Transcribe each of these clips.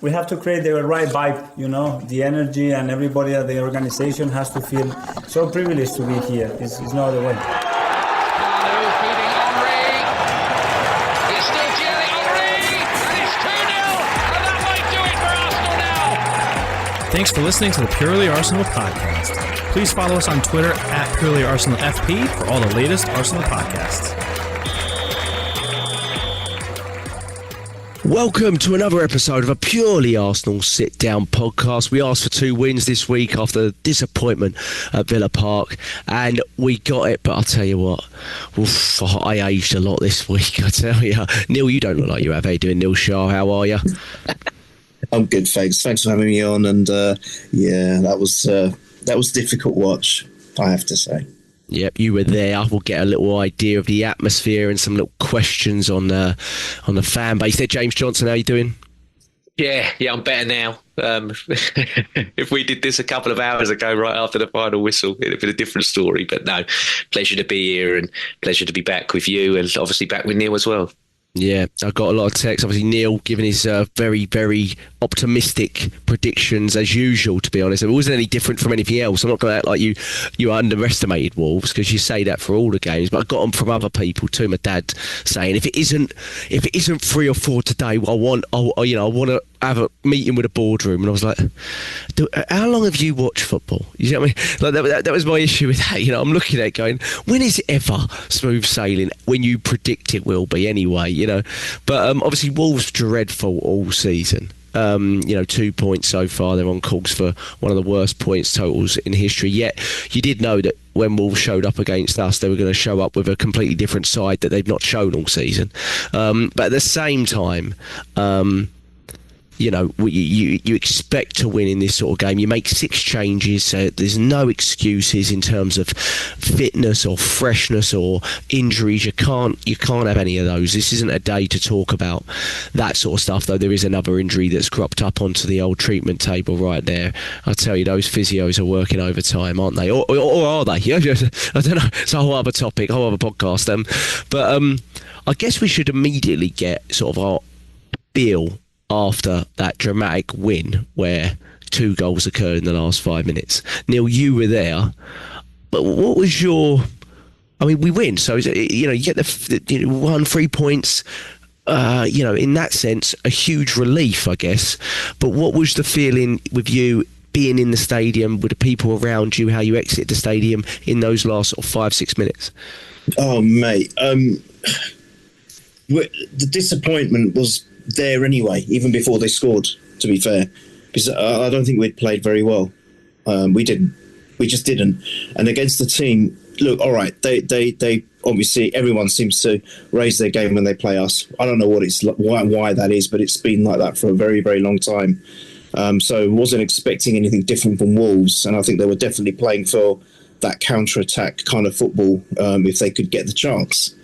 we have to create the right vibe, the energy, and everybody at the organization has to feel so privileged to be here. It's no other way. Thanks for listening to the Purely Arsenal podcast. Please follow us on Twitter at Purely Arsenal FP for all the latest Arsenal podcasts. Welcome to another episode of a Purely Arsenal sit-down podcast. We asked for 2 wins this week after the disappointment at Villa Park, and we got it. But I'll tell you what, I aged a lot this week, I tell you. Neil, you don't look like you have. How you doing, Neil Shah? How are you? I'm good, thanks. Thanks for having me on. And that was difficult watch, I have to say. Yep, you were there. We'll get a little idea of the atmosphere and some little questions on the fan base. There, James Johnstone, how you doing? Yeah, I'm better now. If we did this a couple of hours ago, right after the final whistle, it'd have been a different story. But no, pleasure to be here and pleasure to be back with you and obviously back with Neil as well. Yeah, I got a lot of texts. Obviously, Neil giving his very, very optimistic predictions as usual, to be honest. It wasn't any different from anything else. I'm not going to act like you underestimated Wolves, because you say that for all the games. But I got them from other people too. My dad saying, if it isn't 3 or 4 today, I want to have a meeting with a boardroom. And I was like, how long have you watched football? You know what I mean? Like that was my issue with that. I'm looking at it going, when is it ever smooth sailing? When you predict it will be anyway, But obviously Wolves dreadful all season. 2 points so far. They're on course for one of the worst points totals in history. Yet you did know that when Wolves showed up against us, they were going to show up with a completely different side that they've not shown all season. But at the same time, you expect to win in this sort of game. You make 6 changes, so there's no excuses in terms of fitness or freshness or injuries. You can't have any of those. This isn't a day to talk about that sort of stuff, though there is another injury that's cropped up onto the old treatment table right there. I tell you, those physios are working overtime, aren't they? Or are they? I don't know. It's a whole other topic, a whole other podcast. But I guess we should immediately get sort of our feel after that dramatic win where 2 goals occurred in the last 5 minutes. Neil, you were there, but what was we win, so you get the 1 3 points, in that sense a huge relief, I guess. But what was the feeling with you being in the stadium, with the people around you, how you exited the stadium in those last sort of 5-6 minutes? Oh mate, the disappointment was there anyway, even before they scored, to be fair, because I don't think we'd played very well. We just didn't. And against the team, look, all right, they obviously, everyone seems to raise their game when they play us. I don't know why that is, but it's been like that for a very, very long time. So wasn't expecting anything different from Wolves, and I think they were definitely playing for that counter-attack kind of football if they could get the chance.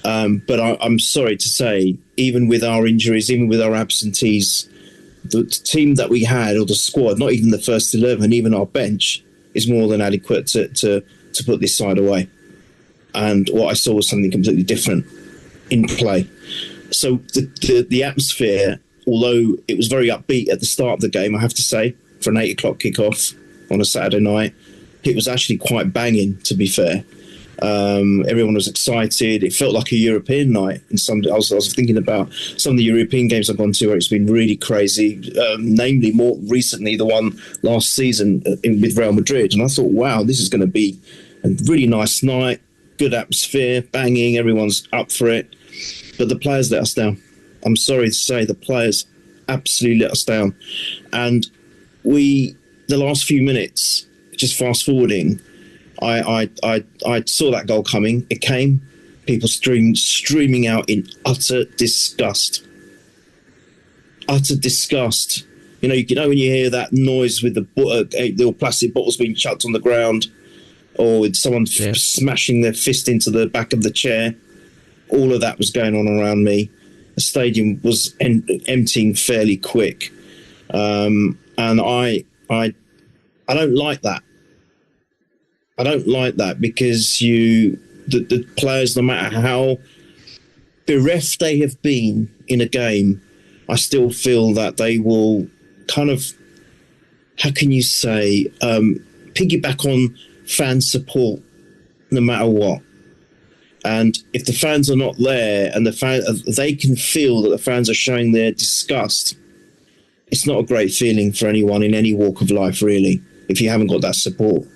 But I'm sorry to say, even with our injuries, even with our absentees, the team that we had, or the squad, not even the first 11, even our bench, is more than adequate to put this side away. And what I saw was something completely different in play. So the atmosphere, although it was very upbeat at the start of the game, I have to say, for an 8 o'clock kickoff on a Saturday night, it was actually quite banging, to be fair. Everyone was excited. It felt like a European night. I was thinking about some of the European games I've gone to where it's been really crazy, namely more recently the one last season with Real Madrid. And I thought, wow, this is going to be a really nice night, good atmosphere, banging, everyone's up for it. But the players let us down. I'm sorry to say, the players absolutely let us down. And the last few minutes, just fast forwarding, I saw that goal coming. It came. People streaming out in utter disgust. Utter disgust. You know when you hear that noise with the little plastic bottles being chucked on the ground, or with someone smashing their fist into the back of the chair. All of that was going on around me. The stadium was emptying fairly quick, and I don't like that. I don't like that because the players, no matter how bereft they have been in a game, I still feel that they will kind of, how can you say, piggyback on fan support no matter what. And if the fans are not there and they can feel that the fans are showing their disgust, it's not a great feeling for anyone in any walk of life, really, if you haven't got that support.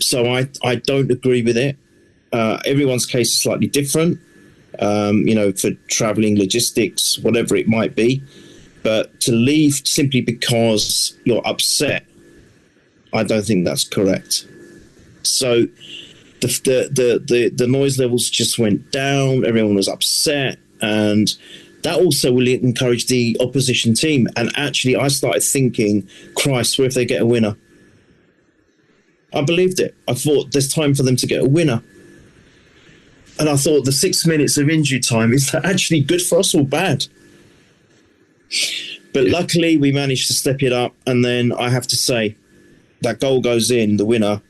So I don't agree with it. Everyone's case is slightly different, for travelling, logistics, whatever it might be. But to leave simply because you're upset, I don't think that's correct. So the noise levels just went down. Everyone was upset, and that also will encourage the opposition team. And actually, I started thinking, Christ, what if they get a winner? I believed it. I thought there's time for them to get a winner. And I thought the 6 minutes of injury time, is that actually good for us or bad? But luckily, we managed to step it up. And then I have to say, that goal goes in, the winner,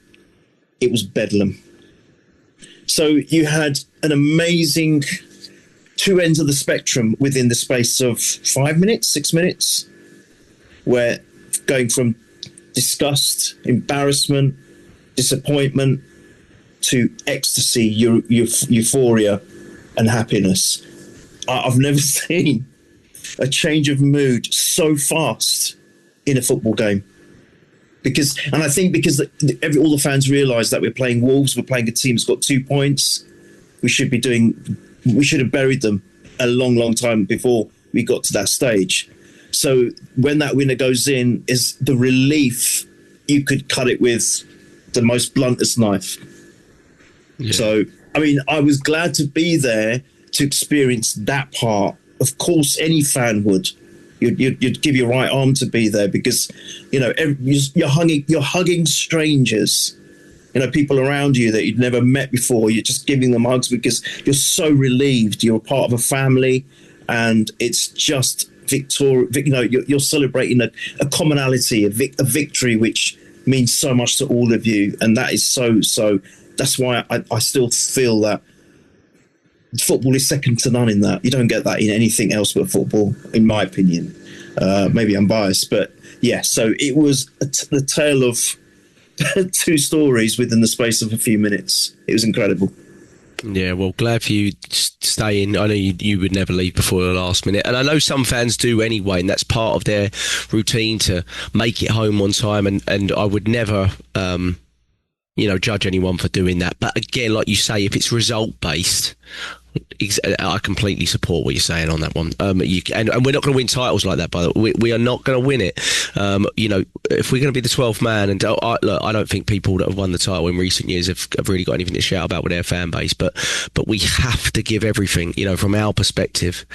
it was bedlam. So you had an amazing two ends of the spectrum within the space of 5 minutes, 6 minutes, where going from disgust, embarrassment, disappointment to ecstasy, euphoria and happiness. I've never seen a change of mood so fast in a football game. And I think because all the fans realise that we're playing Wolves, we're playing a team that's got 2 points. We should have buried them a long, long time before we got to that stage. So when that winner goes in, is the relief, you could cut it with the most bluntest knife. Yeah. So, I mean, I was glad to be there to experience that part. Of course, any fan would. You'd give your right arm to be there because, you're hugging strangers, people around you that you'd never met before. You're just giving them hugs because you're so relieved. You're a part of a family, and it's just you're celebrating a commonality, a victory, which means so much to all of you, and that is so. That's why I still feel that football is second to none in that. You don't get that in anything else but football, in my opinion. Maybe I'm biased, but yeah. So it was the tale of two stories within the space of a few minutes. It was incredible. Yeah, well, glad for you staying. I know you would never leave before the last minute, and I know some fans do anyway, and that's part of their routine to make it home on time. And I would never, judge anyone for doing that. But again, like you say, if it's result based, I completely support what you're saying on that one. And we're not going to win titles like that, by the way. We are not going to win it. If we're going to be the 12th man, and I don't think people that have won the title in recent years have really got anything to shout about with their fan base, but we have to give everything, from our perspective.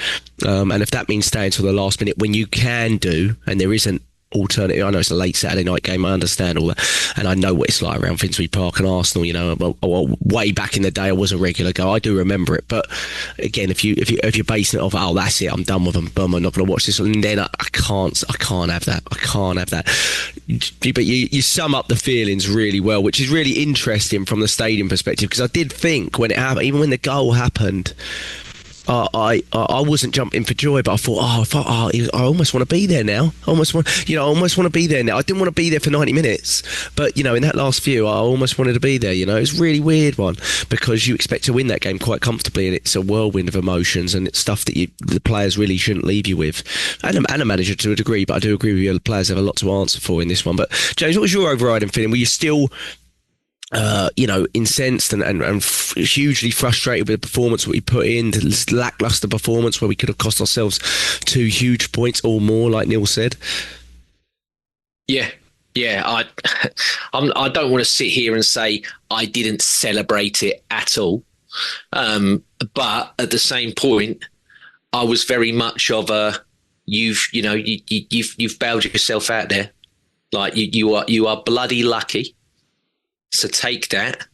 And if that means staying till the last minute when you can do, and there isn't alternative. I know it's a late Saturday night game. I understand all that, and I know what it's like around Finsbury Park and Arsenal. Way back in the day, I was a regular goer. I do remember it. But again, if you're basing it off, that's it, I'm done with them. Boom, I'm not going to watch this. And then I can't have that. I can't have that. But you sum up the feelings really well, which is really interesting from the stadium perspective, because I did think when it happened, even when the goal happened, I wasn't jumping for joy, but I thought, I almost want to be there now. I almost want to be there now. I didn't want to be there for 90 minutes, but in that last few, I almost wanted to be there. It's a really weird one because you expect to win that game quite comfortably, and it's a whirlwind of emotions, and it's stuff that the players really shouldn't leave you with, and a manager to a degree. But I do agree with you, the players have a lot to answer for in this one. But James, what was your overriding feeling? Were you still incensed and hugely frustrated with the performance that we put in, the lacklustre performance where we could have cost ourselves 2 huge points or more, like Neil said? Yeah. I don't want to sit here and say I didn't celebrate it at all, but at the same point, I was very much of a you've bailed yourself out there, like you are bloody lucky. So take that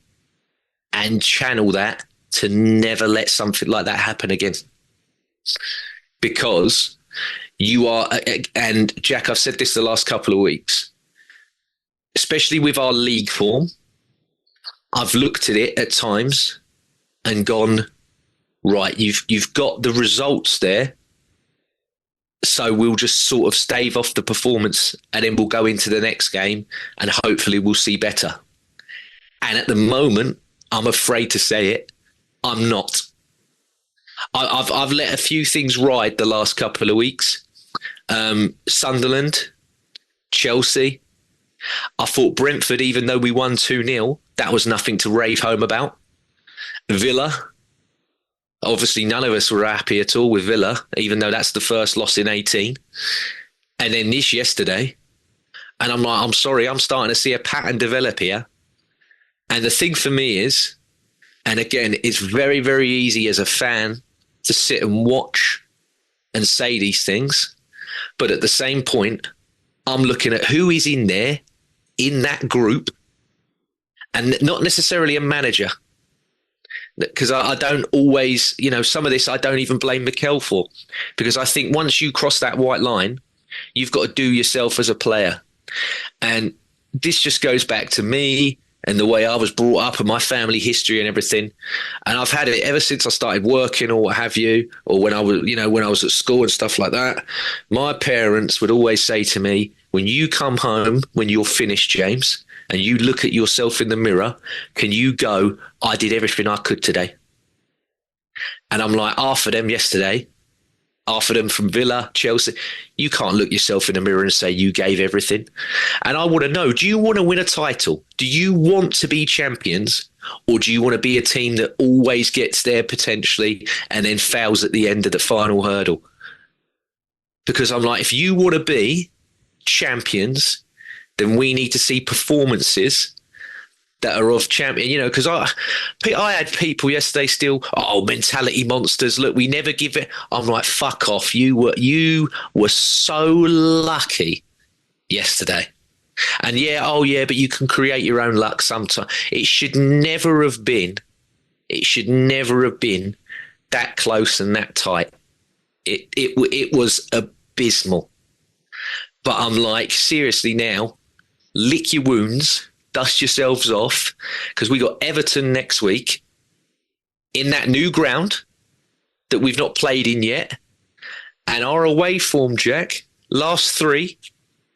and channel that to never let something like that happen again. Because you are, and Jack, I've said this the last couple of weeks, especially with our league form, I've looked at it at times and gone, right, you've got the results there, So we'll just sort of stave off the performance, and then we'll go into the next game, and hopefully we'll see better. And at the moment, I'm afraid to say it, I'm not. I've let a few things ride the last couple of weeks. Sunderland, Chelsea. I thought Brentford, even though we won 2-0, that was nothing to rave home about. Villa. Obviously, none of us were happy at all with Villa, even though that's the first loss in 18. And then this yesterday. And I'm like, I'm sorry, I'm starting to see a pattern develop here. And the thing for me is, and again, it's very, very easy as a fan to sit and watch and say these things. But at the same point, I'm looking at who is in there, in that group, and not necessarily a manager. Because I don't always, some of this I don't even blame Mikel for. Because I think once you cross that white line, you've got to do yourself as a player. And this just goes back to me and the way I was brought up and my family history and everything. And I've had it ever since I started working or what have you, or when I was at school and stuff like that. My parents would always say to me, when you come home, when you're finished, James, and you look at yourself in the mirror, can you go, I did everything I could today? And I'm like, half of them yesterday, half of them from Villa, Chelsea, you can't look yourself in the mirror and say you gave everything. And I want to know, do you want to win a title? Do you want to be champions? Or do you want to be a team that always gets there potentially and then fails at the end of the final hurdle? Because I'm like, if you want to be champions, then we need to see performances that are of champion, because I had people yesterday still, mentality monsters. Look, we never give it. I'm like, fuck off. You were so lucky yesterday. And but you can create your own luck sometimes. It should never have been that close and that tight. It was abysmal. But I'm like, seriously now, lick your wounds, dust yourselves off, because we got Everton next week in that new ground that we've not played in yet. And our away form, Jack, last 3,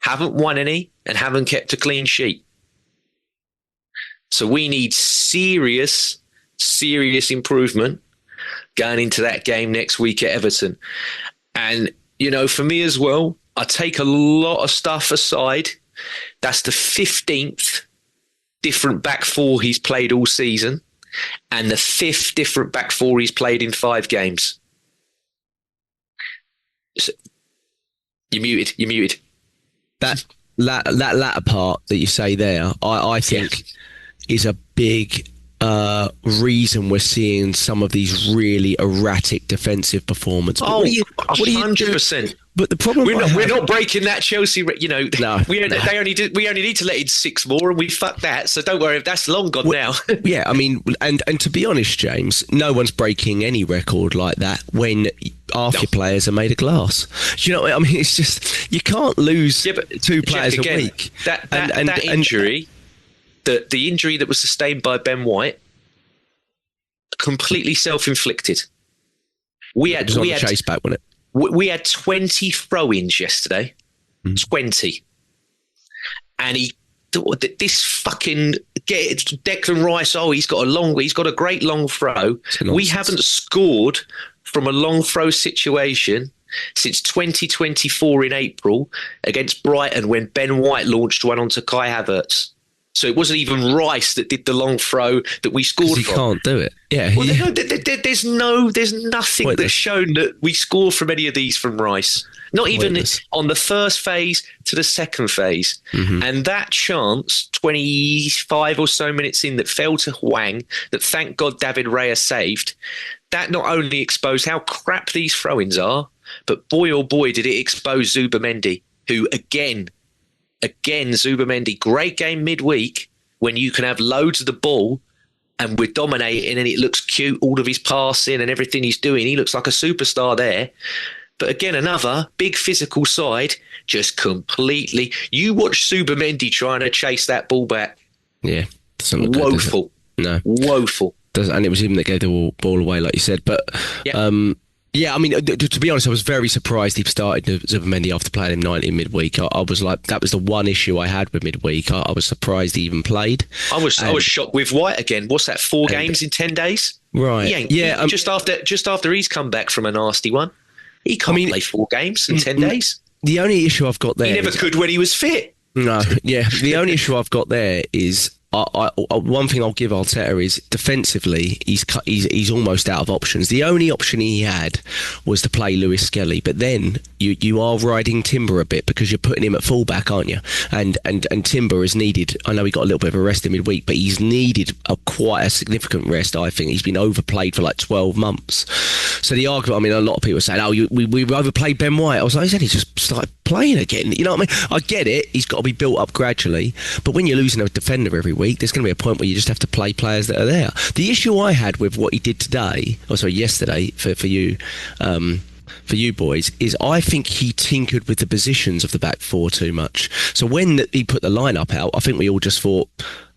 haven't won any and haven't kept a clean sheet. So we need serious improvement going into that game next week at Everton. And, for me as well, I take a lot of stuff aside. That's the 15th different back 4 he's played all season and the 5th different back 4 he's played in 5 games. So, you're muted. That latter part that you say there, I think is a big reason we're seeing some of these really erratic defensive performances. Oh, 100%. But the problem we're not breaking that Chelsea. No. We only need to let in 6 more, and we fucked that. So don't worry, that's long gone now. Yeah, I mean, and to be honest, James, no one's breaking any record like that when half your players are made of glass. Do you know what I mean? It's just you can't lose 2 players a week. That injury, the injury that was sustained by Ben White, completely self-inflicted. We had chase back, wasn't it? We had 20 throw-ins yesterday. 20. And this fucking Declan Rice, he's got a great long throw. We haven't scored from a long throw situation since 2024 in April against Brighton when Ben White launched one onto Kai Havertz. So it wasn't even Rice that did the long throw that we scored from. He can't do it. Yeah. Well, there's nothing that's shown that we score from any of these from Rice. Not even on the first phase to the second phase. Mm-hmm. And that chance, 25 or so minutes in, that fell to Hwang, that thank God David Raya saved, that not only exposed how crap these throw-ins are, but boy oh boy did it expose Zubamendi, who again, Zubamendi, great game midweek when you can have loads of the ball and we're dominating and it looks cute, all of his passing and everything he's doing. He looks like a superstar there. But again, another big physical side, just completely. You watch Zubamendi trying to chase that ball back. Yeah. Doesn't look woeful. Good, does it? No. Woeful. And it was him that gave the ball away, like you said. But Yeah, I mean, to be honest, I was very surprised he started Zubimendi after playing him 90 in midweek. I was like, that was the one issue I had with midweek. I was surprised he even played. I was shocked with White again. What's that? 4 games in 10 days? Right. Just after he's come back from a nasty one, he can't play 4 games in 10 days. The only issue I've got there, he never could when he was fit. No, yeah. The only issue I've got there is. One thing I'll give Arteta is defensively, he's almost out of options. The only option he had was to play Lewis Skelly, but then you are riding Timber a bit because you're putting him at fullback, aren't you? And Timber is needed. I know he got a little bit of a rest in midweek, but he's needed quite a significant rest. I think he's been overplayed for like 12 months. So the argument, I mean, a lot of people are saying, "Oh, we overplayed Ben White." I was like, he's only just started playing again. You know what I mean? I get it. He's got to be built up gradually, but when you're losing a defender every week, there's going to be a point where you just have to play players that are there. The issue I had with what he did yesterday for you boys, is I think he tinkered with the positions of the back four too much. So when he put the lineup out, I think we all just thought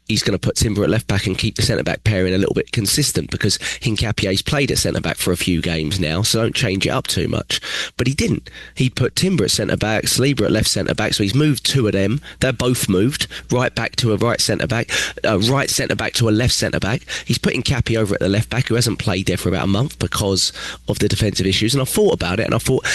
he's going to put Timber at left back and keep the centre back pairing a little bit consistent because Hincapie's played at centre back for a few games now, so don't change it up too much. But he didn't. He put Timber at centre back, Saliba at left centre back, so he's moved 2 of them. They're both moved, right back to a right centre back, right centre back to a left centre back. He's put Hincapie over at the left back, who hasn't played there for about a month because of the defensive issues. And I thought about it and I thought,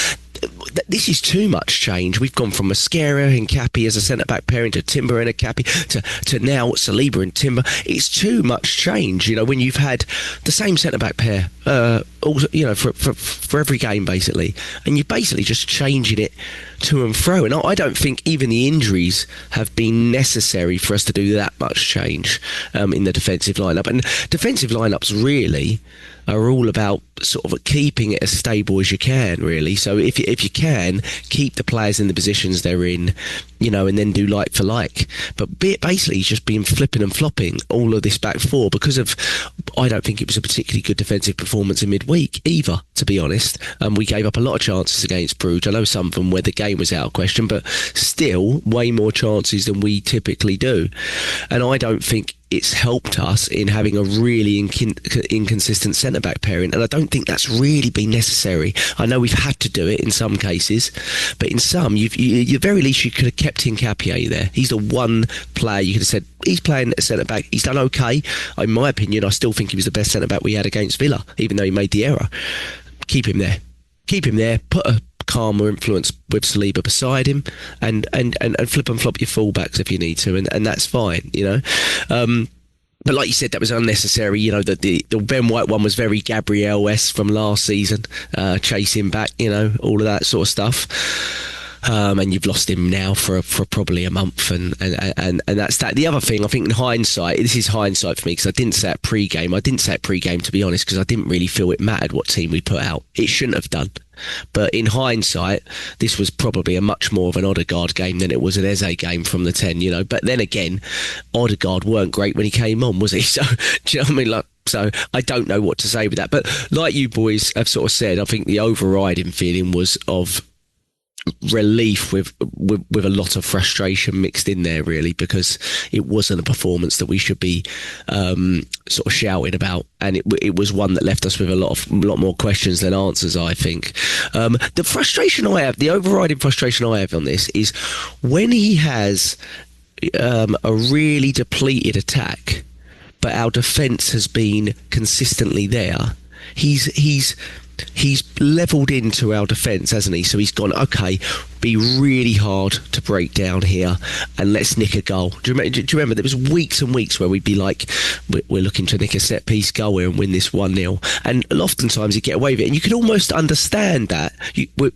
this is too much change. We've gone from Mascara and Hincapie as a centre-back pairing to Timber and Hincapie to now Saliba and Timber. It's too much change, you know, when you've had the same centre-back pair for every game, basically. And you're basically just changing it to and fro. And I don't think even the injuries have been necessary for us to do that much change in the defensive lineup. And defensive lineups really are all about sort of keeping it as stable as you can, really. So if you can, keep the players in the positions they're in, you know, and then do like for like. But basically he's just been flipping and flopping all of this back four because of, I don't think it was a particularly good defensive performance in midweek either, to be honest. We gave up a lot of chances against Bruges. I know some of them where the game was out of question, but still way more chances than we typically do. And I don't think it's helped us in having a really inconsistent centre-back pairing, and I don't think that's really been necessary. I know we've had to do it in some cases, but in some, you very least you could have kept Hincapie there. He's the one player you could have said, he's playing at centre-back, he's done okay. In my opinion, I still think he was the best centre-back we had against Villa, even though he made the error. Keep him there, put a calmer influence with Saliba beside him, and flip and flop your fullbacks if you need to, and that's fine, you know. But like you said, that was unnecessary. You know, the Ben White one was very Gabriel-esque from last season, chasing back, you know, all of that sort of stuff. And you've lost him now for probably a month, and that's that. The other thing, I think in hindsight, this is hindsight for me because I didn't say it pre-game. I didn't say it pre-game, to be honest, because I didn't really feel it mattered what team we put out. It shouldn't have done. But in hindsight, this was probably a much more of an Odegaard game than it was an Eze game from the 10, you know. But then again, Odegaard weren't great when he came on, was he? So, do you know what I mean? Like, so I don't know what to say with that. But like you boys have sort of said, I think the overriding feeling was of relief with a lot of frustration mixed in there, really, because it wasn't a performance that we should be sort of shouting about, and it was one that left us with a lot more questions than answers, I think. The frustration I have, the overriding frustration I have on this is when he has a really depleted attack, but our defence has been consistently there. He's levelled into our defence, hasn't he? So he's gone, okay, be really hard to break down here and let's nick a goal. Do you remember there was weeks and weeks where we'd be like, we're looking to nick a set piece goal here and win this 1-0, and oftentimes he'd get away with it, and you could almost understand that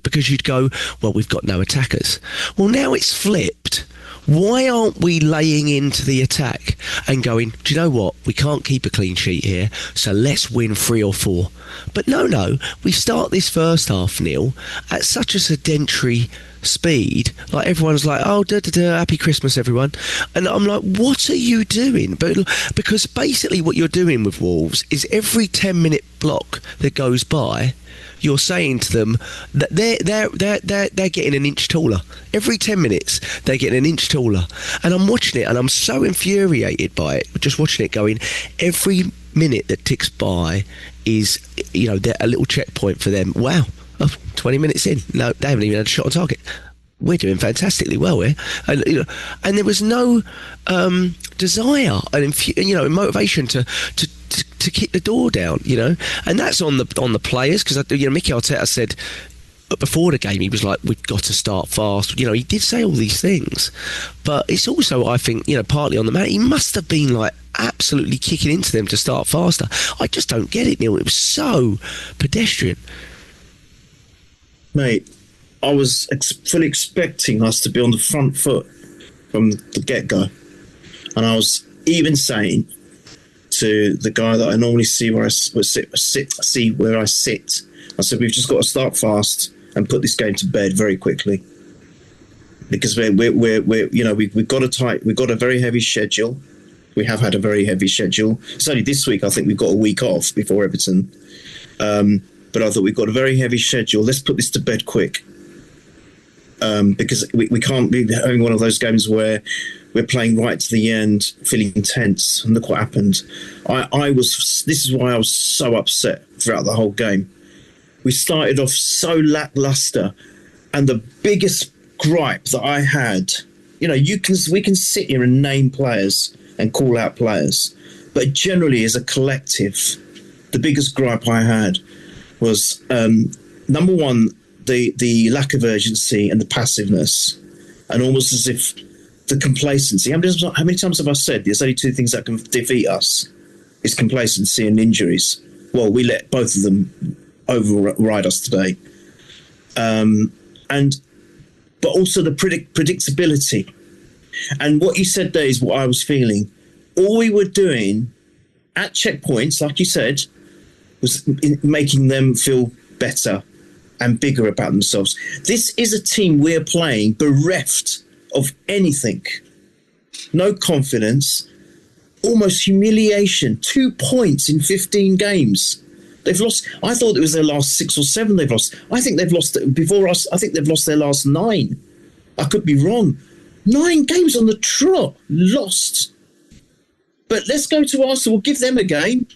because you'd go, well, we've got no attackers. Well, now it's flipped. Why aren't we laying into the attack and going, do you know what? We can't keep a clean sheet here, so let's win 3 or 4. But no, we start this first half, Neil, at such a sedentary speed. Like, everyone's like, oh, happy Christmas, everyone. And I'm like, what are you doing? But because basically what you're doing with Wolves is every 10-minute block that goes by, you're saying to them that they're getting an inch taller. Every 10 minutes, they're getting an inch taller. And I'm watching it, and I'm so infuriated by it, just watching it going, every minute that ticks by is, a little checkpoint for them. Wow, 20 minutes in, no, they haven't even had a shot on target. We're doing fantastically well here, and and there was no desire and motivation to kick the door down, and that's on the players, because Mikel Arteta said before the game, he was like, we've got to start fast. He did say all these things, but it's also, I think, partly on the man. He must have been like absolutely kicking into them to start faster. I just don't get it, Neil. It was so pedestrian, mate. I was fully expecting us to be on the front foot from the get-go. And I was even saying to the guy that I normally see where I sit, I said, we've just got to start fast and put this game to bed very quickly. Because we've got a very heavy schedule. We have had a very heavy schedule. It's only this week, I think we've got a week off before Everton. But I thought we've got a very heavy schedule. Let's put this to bed quick. Because we can't be having one of those games where we're playing right to the end, feeling tense. And look what happened. This is why I was so upset throughout the whole game. We started off so lackluster, and the biggest gripe that I had, we can sit here and name players and call out players, but generally as a collective, the biggest gripe I had was number one, the lack of urgency and the passiveness, and almost as if the complacency. How many times have I said there's only two things that can defeat us? It's complacency and injuries. Well, we let both of them override us today. But also the predictability. And what you said there is what I was feeling. All we were doing at checkpoints, like you said, was making them feel better and bigger about themselves. This is a team we're playing bereft of anything. No confidence, almost humiliation. 2 points in 15 games. They've lost. I thought it was their last 6 or 7 they've lost. I think they've lost before us. I think they've lost their last 9. I could be wrong. 9 games on the trot, lost. But let's go to Arsenal. We'll give them a game.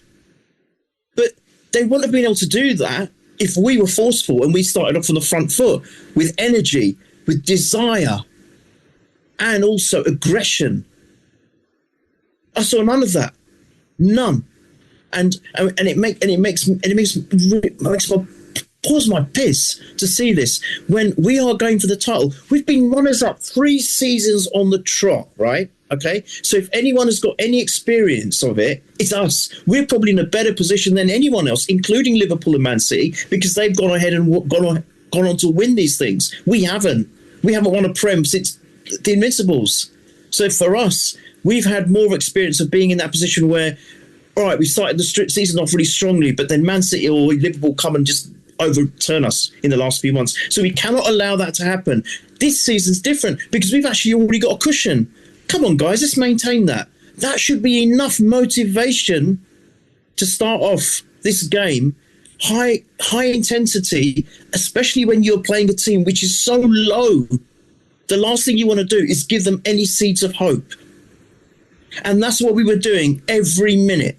But they wouldn't have been able to do that if we were forceful and we started off on the front foot with energy, with desire, and also aggression. I saw none of that. None. And it makes me pause my piss to see this when we are going for the title. We've been runners up 3 seasons on the trot, right? Okay, so if anyone has got any experience of it, it's us. We're probably in a better position than anyone else, including Liverpool and Man City, because they've gone ahead and gone on to win these things. We haven't. We haven't won a Prem since the Invincibles. So for us, we've had more experience of being in that position where, all right, we started the season off really strongly, but then Man City or Liverpool come and just overturn us in the last few months. So we cannot allow that to happen. This season's different because we've actually already got a cushion. Come on, guys, let's maintain that. That should be enough motivation to start off this game. High intensity, especially when you're playing a team which is so low. The last thing you want to do is give them any seeds of hope. And that's what we were doing every minute.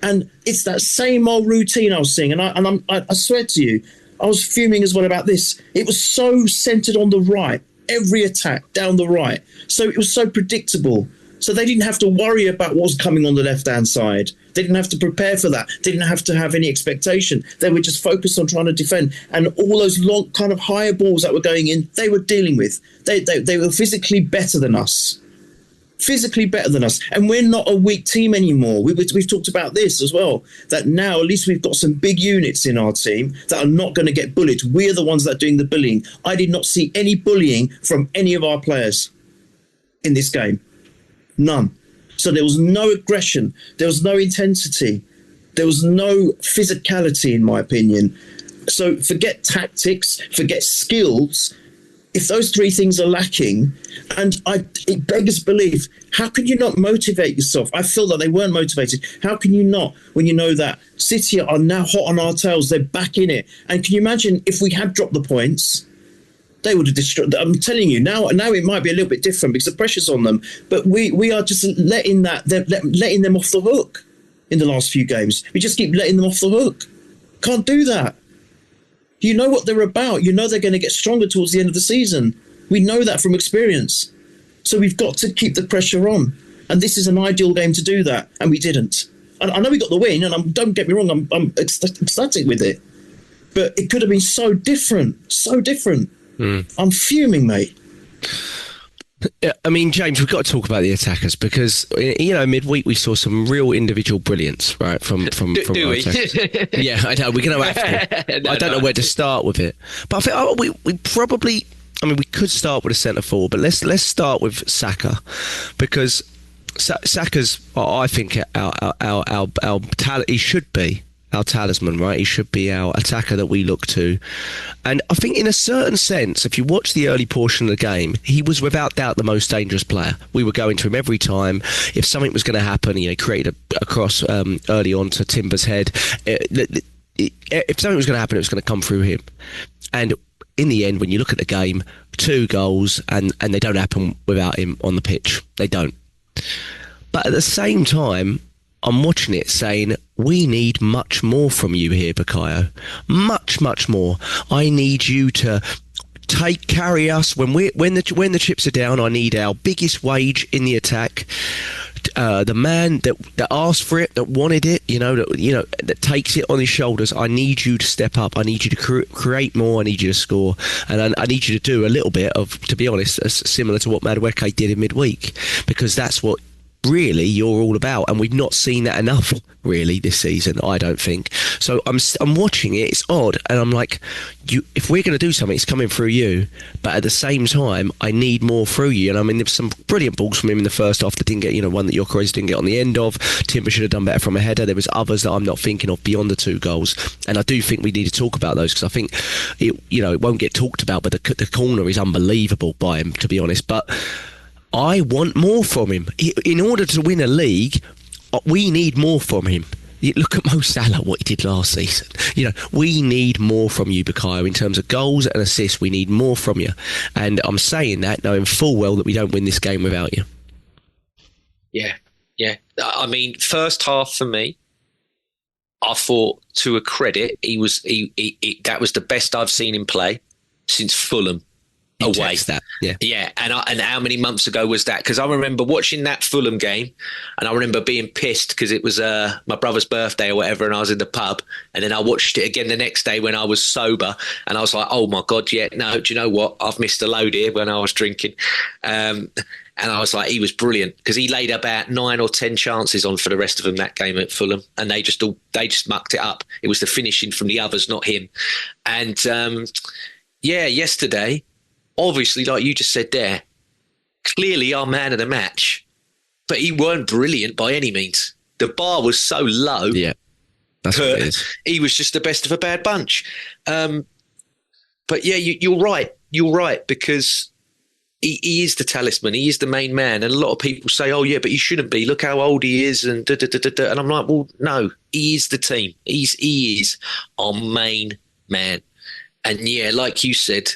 And it's that same old routine I was seeing. And I swear to you, I was fuming as well about this. It was so centered on the right. Every attack down the right. So it was so predictable. So they didn't have to worry about what was coming on the left-hand side. They didn't have to prepare for that. They didn't have to have any expectation. They were just focused on trying to defend. And all those long, kind of higher balls that were going in, they were dealing with. They were physically better than us. Physically better than us. And we're not a weak team anymore. We've talked about this as well, that now at least we've got some big units in our team that are not going to get bullied. We're the ones that are doing the bullying. I did not see any bullying from any of our players in this game. None. So there was no aggression. There was no intensity. There was no physicality, in my opinion. So forget tactics, forget skills. If those 3 things are lacking, and it beggars belief, how can you not motivate yourself? I feel that they weren't motivated. How can you not when you know that City are now hot on our tails? They're back in it. And can you imagine if we had dropped the points? They would have destroyed. I'm telling you now it might be a little bit different because the pressure's on them. But we are just letting them off the hook. in the last few games. We just keep letting them off the hook. Can't do that. You know what they're about. You know they're going to get stronger towards the end of the season. We know that from experience. So we've got to keep the pressure on. And this is an ideal game to do that. And we didn't. I know we got the win, and don't get me wrong, I'm ecstatic with it. But it could have been so different. So different. I'm fuming, mate. I mean, James, we've got to talk about the attackers because, midweek we saw some real individual brilliance, right? From do we? Yeah, I know. We're going to have to. I don't know where to start with it. But I think we probably... I mean, we could start with a centre forward, but let's start with Saka because Saka's, I think, our talent. He should be our talisman, right? He should be our attacker that we look to. And I think in a certain sense, if you watch the early portion of the game, he was without doubt the most dangerous player. We were going to him every time. If something was going to happen, he created a cross early on to Timber's head. If something was going to happen, it was going to come through him. And in the end, when you look at the game, 2 goals and they don't happen without him on the pitch. They don't. But at the same time, I'm watching it saying, we need much more from you here, Bukayo. Much, much more. I need you to carry us when the chips are down. I need our biggest wage in the attack. The man that asked for it, that wanted it, that takes it on his shoulders. I need you to step up. I need you to create more. I need you to score, and I need you to do a little bit of, to be honest, similar to what Madueke did in midweek, because that's what really you're all about, and we've not seen that enough really this season, I don't think. So I'm watching it, it's odd, and I'm like, if we're going to do something, it's coming through you, but at the same time I need more through you. And I mean, there was some brilliant balls from him in the first half that didn't get, one that Gyökeres didn't get on the end of. Timber should have done better from a header. There was others that I'm not thinking of beyond the 2 goals, and I do think we need to talk about those, because I think it won't get talked about, but the corner is unbelievable by him, to be honest. But I want more from him. In order to win a league, we need more from him. Look at Mo Salah, what he did last season. We need more from you, Bukayo, in terms of goals and assists. We need more from you. And I'm saying that knowing full well that we don't win this game without you. Yeah. I mean, first half for me, I thought, to a credit, that was the best I've seen him play since Fulham. Away. That, yeah. And how many months ago was that? Because I remember watching that Fulham game, and I remember being pissed because it was my brother's birthday or whatever, and I was in the pub, and then I watched it again the next day when I was sober, and I was like, oh my god, do you know what? I've missed a load here when I was drinking. And I was like, he was brilliant, because he laid about 9 or 10 chances on for the rest of them that game at Fulham, and they just mucked it up. It was the finishing from the others, not him. And yesterday, obviously, like you just said there, clearly our man of the match, but he weren't brilliant by any means. The bar was so low. Yeah, that's what it is. He was just the best of a bad bunch. But yeah, you're right. You're right, because he is the talisman. He is the main man. And a lot of people say, oh yeah, but he shouldn't be. Look how old he is. And And I'm like, well, no, he is the team. He is our main man. And yeah, like you said,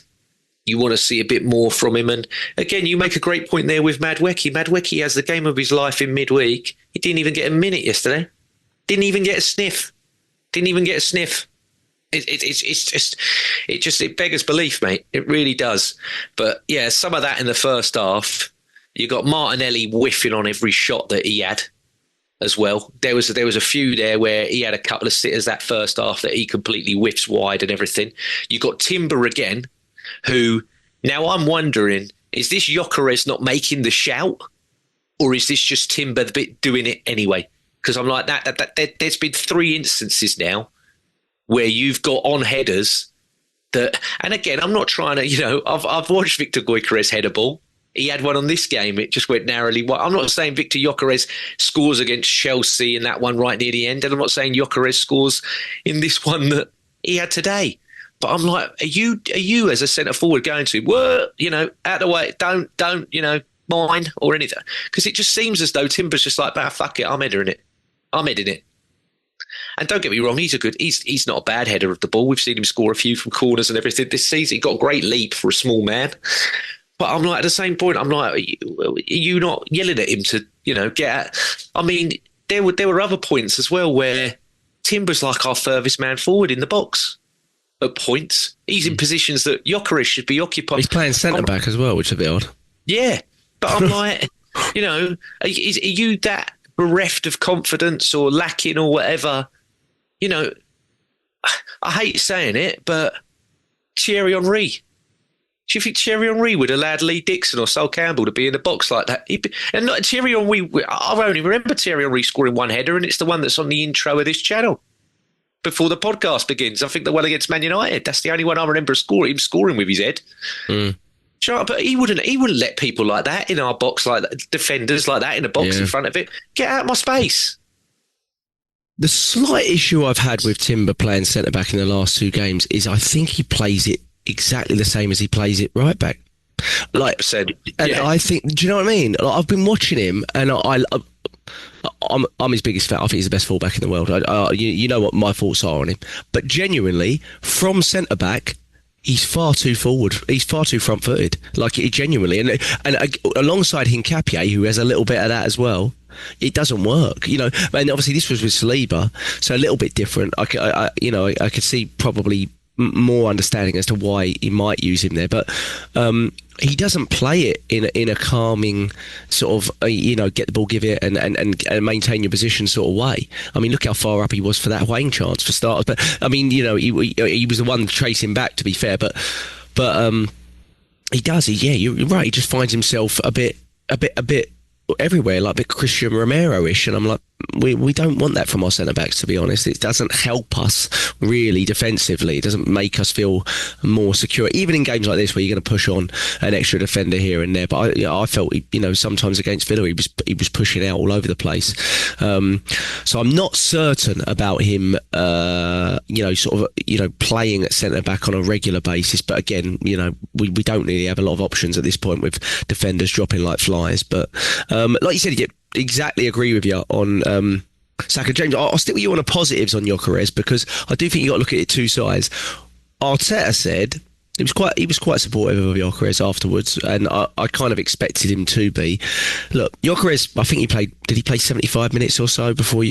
you want to see a bit more from him. And again, you make a great point there with Madueke. Madueke has the game of his life in midweek. He didn't even get a minute yesterday. Didn't even get a sniff. It beggars belief, mate. It really does. But yeah, some of that in the first half. You got Martinelli whiffing on every shot that he had as well. There was a few there where he had a couple of sitters that first half that he completely whiffs wide and everything. You got Timber again, who, now I'm wondering, is this Gyökeres not making the shout, or is this just Timber doing it anyway? Because I'm like, there's been 3 instances now where you've got on headers that, and again, I'm not trying to, I've watched Victor Gyökeres head a ball. He had one on this game. It just went narrowly. I'm not saying Victor Gyökeres scores against Chelsea in that one right near the end, and I'm not saying Gyökeres scores in this one that he had today. But I'm like, are you as a centre forward going to, out the way, don't, mind or anything? Because it just seems as though Timber's just like, fuck it, I'm heading it. And don't get me wrong, he's not a bad header of the ball. We've seen him score a few from corners and everything this season. He got a great leap for a small man. But I'm like, at the same point, I'm like, are you not yelling at him to, get at? I mean, there were other points as well where Timber's like our furthest man forward in the box at points. He's in positions that Gyökeres should be occupying. He's playing centre back as well, which is a bit odd. Yeah, but I'm like, you know, are you that bereft of confidence or lacking or whatever? You know, I hate saying it, but Thierry Henry. Do you think Thierry Henry would have allowed Lee Dixon or Sol Campbell to be in the box like that? And like Thierry Henry, I only remember Thierry Henry scoring one header, and it's the one that's on the intro of this channel before the podcast begins. I think the one against Man United. That's the only one I remember him scoring with his head. Sure, but he wouldn't let people like that in our box, like that, defenders like that in the box in front of it. Get out of my space. The slight issue I've had with Timber playing centre back in the last two games is I think he plays it exactly the same as he plays it right back. Like, 100%. and I think, do you know what I mean? Like, I've been watching him, and I'm his biggest fan. I think he's the best fullback in the world. You know what my thoughts are on him, but genuinely, from centre back, he's far too forward. He's far too front-footed. Like, genuinely, and alongside Hincapié, who has a little bit of that as well, it doesn't work. You know, and obviously this was with Saliba, so a little bit different. I could see probably more understanding as to why he might use him there, but he doesn't play it in a calming sort of get the ball, give it, and maintain your position sort of way. I mean, look how far up he was for that Wayne chance for starters. But I mean, he was the one to trace him back, to be fair. But he does. You're right. He just finds himself a bit everywhere, like a bit Christian Romero-ish, and I'm like, we don't want that from our centre-backs, to be honest. It doesn't help us really defensively. It doesn't make us feel more secure, even in games like this where you're going to push on an extra defender here and there. But I felt, sometimes against Villa he was pushing out all over the place. So I'm not certain about him playing at centre-back on a regular basis. But again, we don't really have a lot of options at this point with defenders dropping like flies. But like you said, exactly agree with you on Saka. James, I'll stick with you on the positives on Gyökeres, because I do think you got to look at it two sides. Arteta said he was quite supportive of Gyökeres afterwards, and I kind of expected him to be. Look, Gyökeres, I think did he play 75 minutes or so before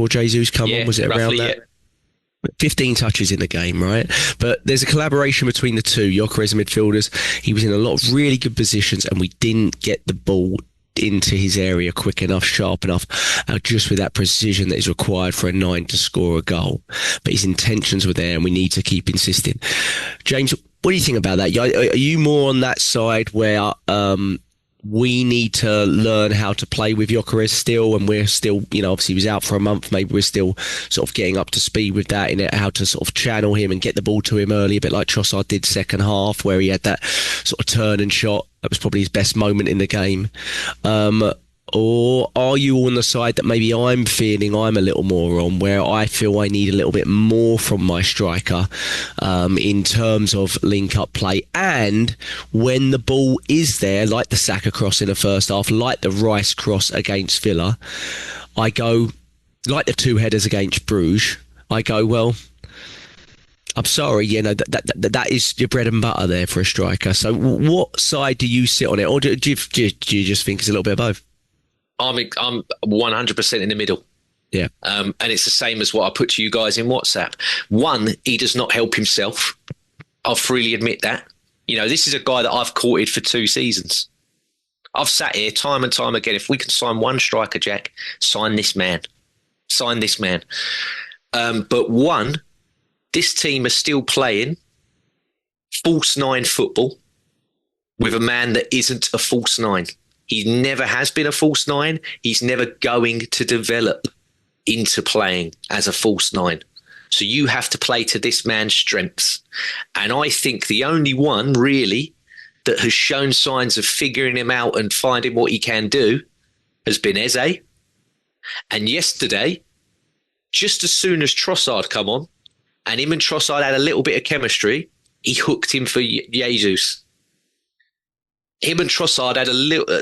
Jesus come on? Was it around that? Yeah. 15 touches in the game, right? But there's a collaboration between the two, Gyökeres and midfielders. He was in a lot of really good positions, and we didn't get the ball into his area quick enough, sharp enough, just with that precision that is required for a 9 to score a goal. But his intentions were there, and we need to keep insisting. James, what do you think about that? Are you more on that side where we need to learn how to play with Gyökeres still, and we're still, obviously he was out for a month, maybe we're still sort of getting up to speed with that, in it, how to sort of channel him and get the ball to him early, a bit like Trossard did second half, where he had that sort of turn and shot. That was probably his best moment in the game. Or are you on the side that maybe I'm feeling I'm a little more on, where I feel I need a little bit more from my striker in terms of link-up play, and when the ball is there, like the Saka cross in the first half, like the Rice cross against Villa, I go, like the two headers against Bruges, I go, well, I'm sorry, that is your bread and butter there for a striker. So what side do you sit on it, or do you just think it's a little bit of both? I'm 100% in the middle. Yeah. And it's the same as what I put to you guys in WhatsApp. One, he does not help himself. I'll freely admit that. This is a guy that I've courted for 2 seasons. I've sat here time and time again. If we can sign one striker, Jack, sign this man. Sign this man. But one, this team is still playing false 9 football with a man that isn't a false 9. He never has been a false 9. He's never going to develop into playing as a false 9. So you have to play to this man's strengths. And I think the only one really that has shown signs of figuring him out and finding what he can do has been Eze. And yesterday, just as soon as Trossard come on, and him and Trossard had a little bit of chemistry, he hooked him for Jesus. Him and Trossard had a little.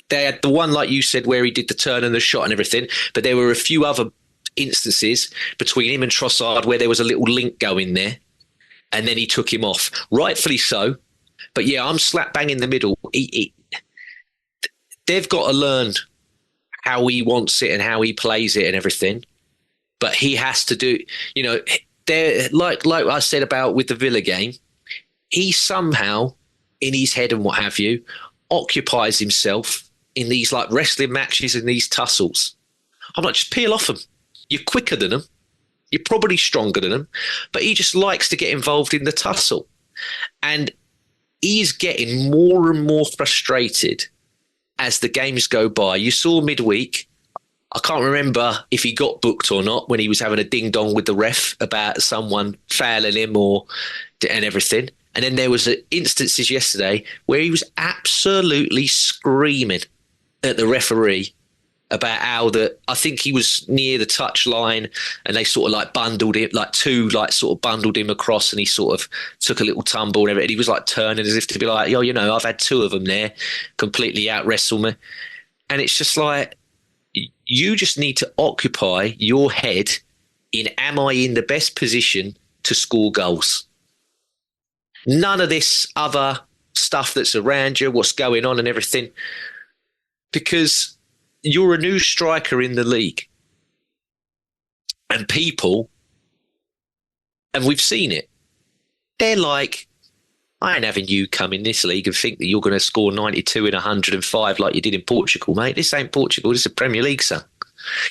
They had the one, like you said, where he did the turn and the shot and everything. But there were a few other instances between him and Trossard where there was a little link going there, and then he took him off, rightfully so. But yeah, I'm slap bang in the middle. They've got to learn how he wants it and how he plays it and everything. But he has to do, there, like I said about with the Villa game, he somehow, in his head and what have you, occupies himself in these like wrestling matches and these tussles. I'm like, just peel off them. You're quicker than them. You're probably stronger than them. But he just likes to get involved in the tussle. And he's getting more and more frustrated as the games go by. You saw midweek, I can't remember if he got booked or not when he was having a ding-dong with the ref about someone fouling him and everything. And then there was instances yesterday where he was absolutely screaming at the referee about how I think he was near the touch line and they sort of like bundled him, like two like sort of bundled him across and he sort of took a little tumble and everything. He was like turning as if to be like, yo, I've had two of them there completely out wrestle me. And it's just like, you just need to occupy your head in, am I in the best position to score goals? None of this other stuff that's around you, what's going on and everything, because you're a new striker in the league. And people, and we've seen it, they're like, I ain't having you come in this league and think that you're going to score 92 in 105 like you did in Portugal, mate. This ain't Portugal, this is a Premier League, son.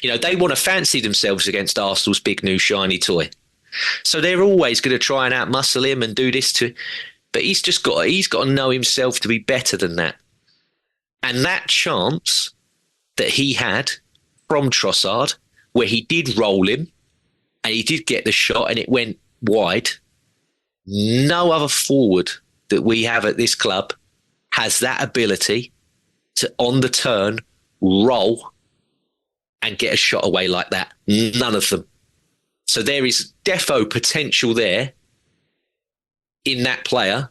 They want to fancy themselves against Arsenal's big new shiny toy. So they're always going to try and outmuscle him and do this to, but he's got to know himself to be better than that. And that chance that he had from Trossard, where he did roll him and he did get the shot and it went wide, no other forward that we have at this club has that ability to, on the turn, roll and get a shot away like that. None of them. So there is defo potential there in that player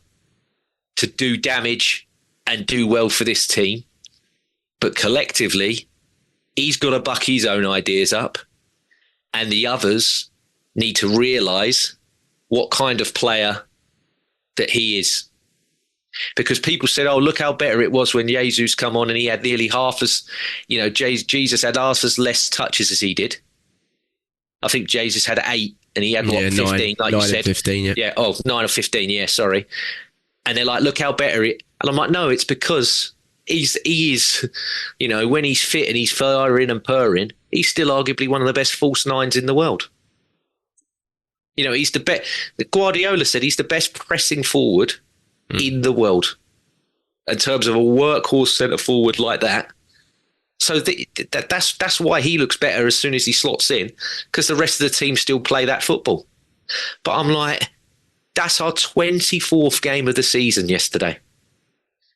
to do damage and do well for this team. But collectively, he's got to buck his own ideas up and the others need to realise what kind of player that he is. Because people said, oh, look how better it was when Jesus come on and he had nearly half as, Jesus had half as less touches as he did. I think Jesus had 8 and he had 15, like you said. 15, yeah. 9 or 15, yeah, sorry. And they're like, look how better it. And I'm like, no, it's because he is, when he's fit and he's firing and purring, he's still arguably one of the best false nines in the world. He's the best. Guardiola said he's the best pressing forward in the world in terms of a workhorse centre forward like that. So that's why he looks better as soon as he slots in, because the rest of the team still play that football. But I'm like, that's our 24th game of the season yesterday.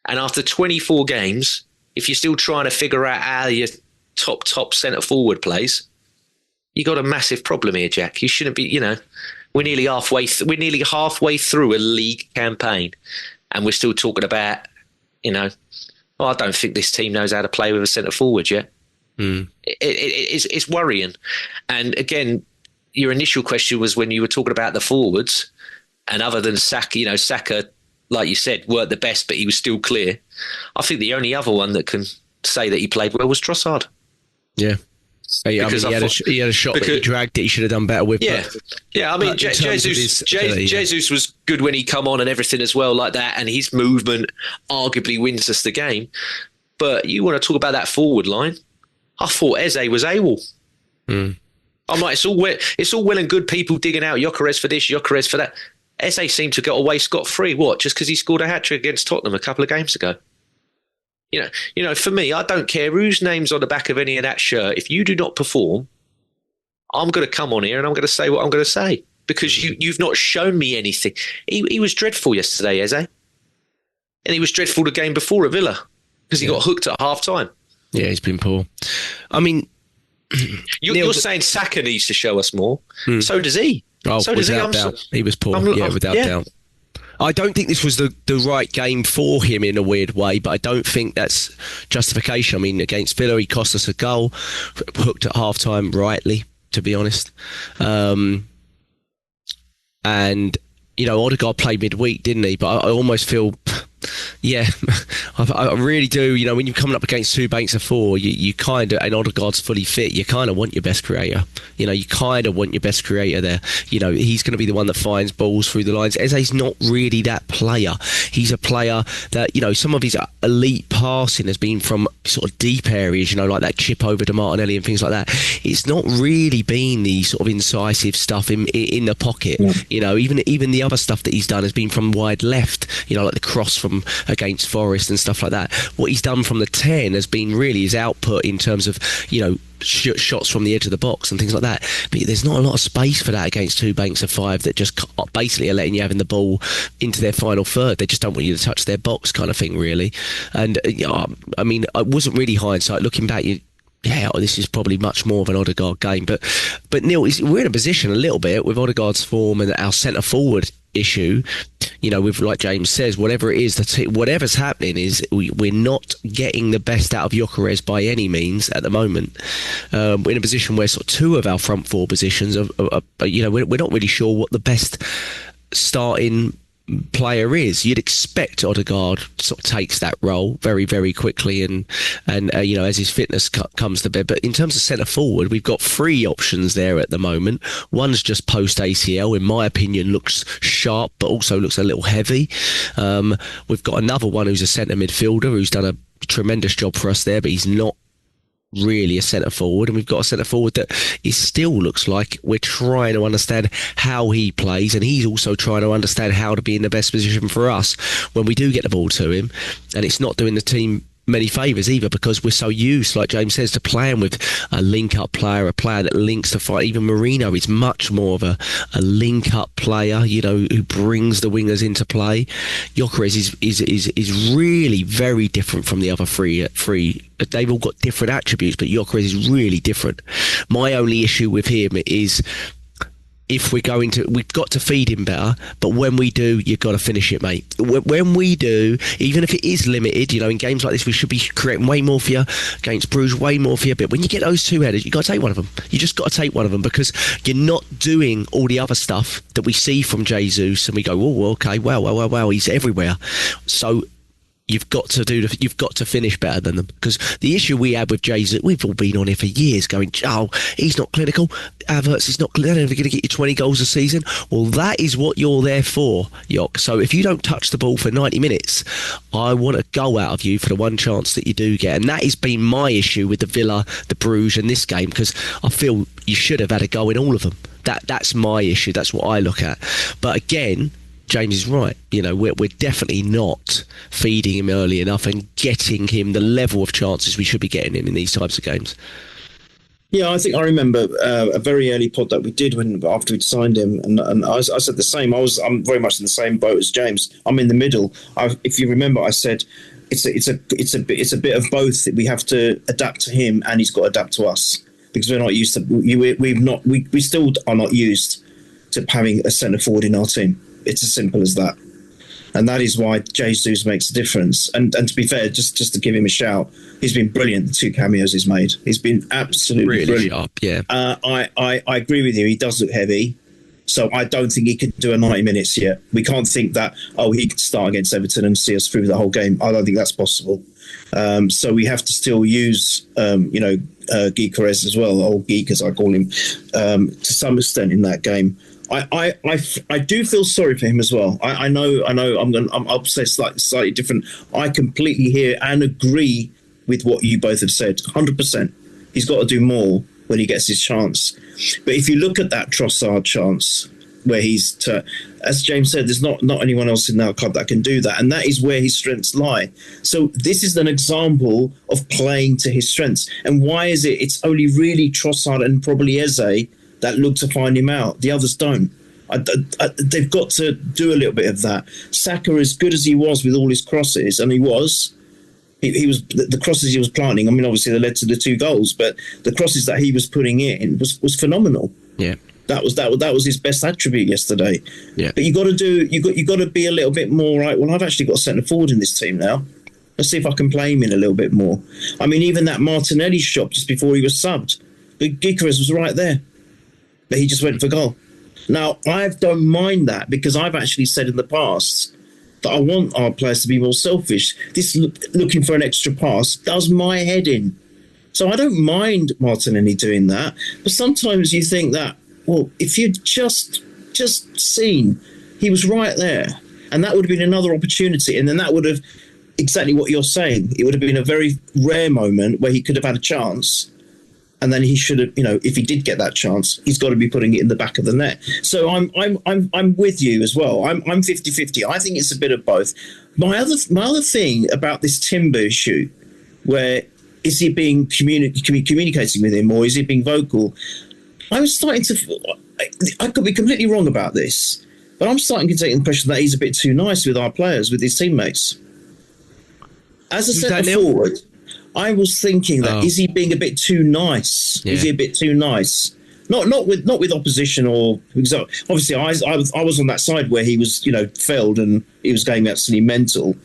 And after 24 games, if you're still trying to figure out how your top centre forward plays, you got a massive problem here, Jack. You shouldn't be, we're nearly halfway through a league campaign and we're still talking about, I don't think this team knows how to play with a centre forward yet. It's worrying. And again, your initial question was when you were talking about the forwards, and other than Saka, Saka, like you said, weren't the best, but he was still clear. I think the only other one that can say that he played well was Trossard. Yeah. He had a shot, but he dragged it. He should have done better with. Yeah. I mean, Jesus was good when he come on and everything as well, like that, and his movement arguably wins us the game. But you want to talk about that forward line? I thought Eze was AWOL. I'm like, it's all well and good people digging out Gyökeres for this, Gyökeres for that. Eze seemed to get away scot-free. What? Just because he scored a hat-trick against Tottenham a couple of games ago? For me, I don't care whose name's on the back of any of that shirt. If you do not perform, I'm going to come on here and I'm going to say what I'm going to say, because you've not shown me anything. He was dreadful yesterday, Eze. And he was dreadful the game before at Villa because he got hooked at half-time. Yeah, he's been poor. I mean... You're saying Saka needs to show us more. So does he. Oh, so does without doubt. He was poor, without doubt. I don't think this was the right game for him in a weird way, but I don't think that's justification. I mean, against Villa, he cost us a goal, hooked at half-time rightly, to be honest. And, Odegaard played midweek, didn't he? But I almost feel, Yeah, I really do. You know, when you're coming up against two banks of four, you kind of, and Odegaard's fully fit, you kind of want your best creator. You know, you kind of want your best creator there. You know, he's going to be the one that finds balls through the lines. Eze's not really that player. He's a player that, you know, some of his elite passing has been from sort of deep areas, you know, like that chip over to Martinelli and things like that. It's not really been the sort of incisive stuff in the pocket. Yeah. You know, even the other stuff that he's done has been from wide left, you know, like the cross from against Forest and stuff like that. What he's done from the 10 has been really his output in terms of, you know, shots from the edge of the box and things like that. But there's not a lot of space for that against two banks of five that just basically are letting you having the ball into their final third. They just don't want you to touch their box, kind of thing, really. And I mean, it wasn't really hindsight looking back. Yeah, this is probably much more of an Odegaard game. But Neil, we're in a position a little bit with Odegaard's form and our centre forward issue. You know, with, like James says, whatever it is, whatever's happening is we're not getting the best out of Gyökeres by any means at the moment. We're in a position where sort of two of our front four positions are you know, we're not really sure what the best starting player is. You'd expect Odegaard sort of takes that role very, very quickly and you know, as his fitness comes to bed. But in terms of centre forward, we've got three options there at the moment. One's just post ACL, in my opinion, looks sharp but also looks a little heavy. We've got another one who's a centre midfielder who's done a tremendous job for us there, but he's not really a centre forward, and we've got a centre forward that still looks like we're trying to understand how he plays, and he's also trying to understand how to be in the best position for us when we do get the ball to him. And it's not doing the team many favours either, because we're so used, like James says, to playing with a link-up player, a player that links the fight. Even Mourinho is much more of a link-up player, you know, who brings the wingers into play. Gyökeres is really very different from the other three. They've all got different attributes, but Gyökeres is really different. My only issue with him is, if we've got to feed him better, but when we do, you've got to finish it, mate. When we do, even if it is limited, you know, in games like this, we should be creating way more for you. Against Bruges, way more for you. But when you get those two headers, you've got to take one of them. You just got to take one of them, because you're not doing all the other stuff that we see from Jesus, and we go, oh, okay, wow, he's everywhere. So you've got to finish better than them, because the issue we had with Jesus, we've all been on here for years going, oh, he's not clinical, Havertz is not clinical, they're never going to get you 20 goals a season. Well, that is what you're there for, Jock. So if you don't touch the ball for 90 minutes, I want a goal out of you for the one chance that you do get. And that has been my issue with the Villa, the Bruges and this game, because I feel you should have had a go in all of them. That's my issue. That's what I look at. But again, James is right. You know, we're definitely not feeding him early enough and getting him the level of chances we should be getting him in these types of games. Yeah, I think I remember a very early pod that we did after we'd signed him, and I said the same. I'm very much in the same boat as James. I'm in the middle. If you remember, I said it's a bit of both. That we have to adapt to him, and he's got to adapt to us, because we're not used to. We still are not used to having a centre forward in our team. It's as simple as that. And that is why Jesus makes a difference. And to be fair, just to give him a shout, he's been brilliant, the two cameos he's made. He's been absolutely really brilliant. Sharp, yeah. I agree with you. He does look heavy. So I don't think he can do a 90 minutes yet. We can't think that, he could start against Everton and see us through the whole game. I don't think that's possible. So we have to still use, Gyökeres as well, or Geek as I call him, to some extent in that game. I do feel sorry for him as well. I know. I'll say slightly different. I completely hear and agree with what you both have said. 100%. He's got to do more when he gets his chance. But if you look at that Trossard chance, where as James said, there's not anyone else in our club that can do that, and that is where his strengths lie. So this is an example of playing to his strengths. And why is it? It's only really Trossard and probably Eze that look to find him out. The others don't. They've got to do a little bit of that. Saka, as good as he was with all his crosses, and he was the crosses he was planting. I mean, obviously they led to the 2 goals, but the crosses that he was putting in was phenomenal. Yeah, that was his best attribute yesterday. Yeah, but you got to be a little bit more right. Well, I've actually got a centre forward in this team now. Let's see if I can play him in a little bit more. I mean, even that Martinelli shot just before he was subbed, Gyökeres was right there. But he just went for goal. Now, I don't mind that, because I've actually said in the past that I want our players to be more selfish. This looking for an extra pass does my head in. So I don't mind Martinelli doing that. But sometimes you think that, well, if you'd just seen he was right there, and that would have been another opportunity, and then that would have exactly what you're saying. It would have been a very rare moment where he could have had a chance, and then he should have, if he did get that chance, he's got to be putting it in the back of the net. So I'm with you as well. I'm 50-50. I think it's a bit of both. My other thing about this Timber issue, where is he being communicating with him, or is he being vocal? I'm starting to. I could be completely wrong about this, but I'm starting to take the impression that he's a bit too nice with our players, with his teammates. As a centre forward, I was thinking that is he being a bit too nice? Yeah. Is he a bit too nice? Not with opposition, or because obviously I was on that side where he was failed and he was going absolutely mental.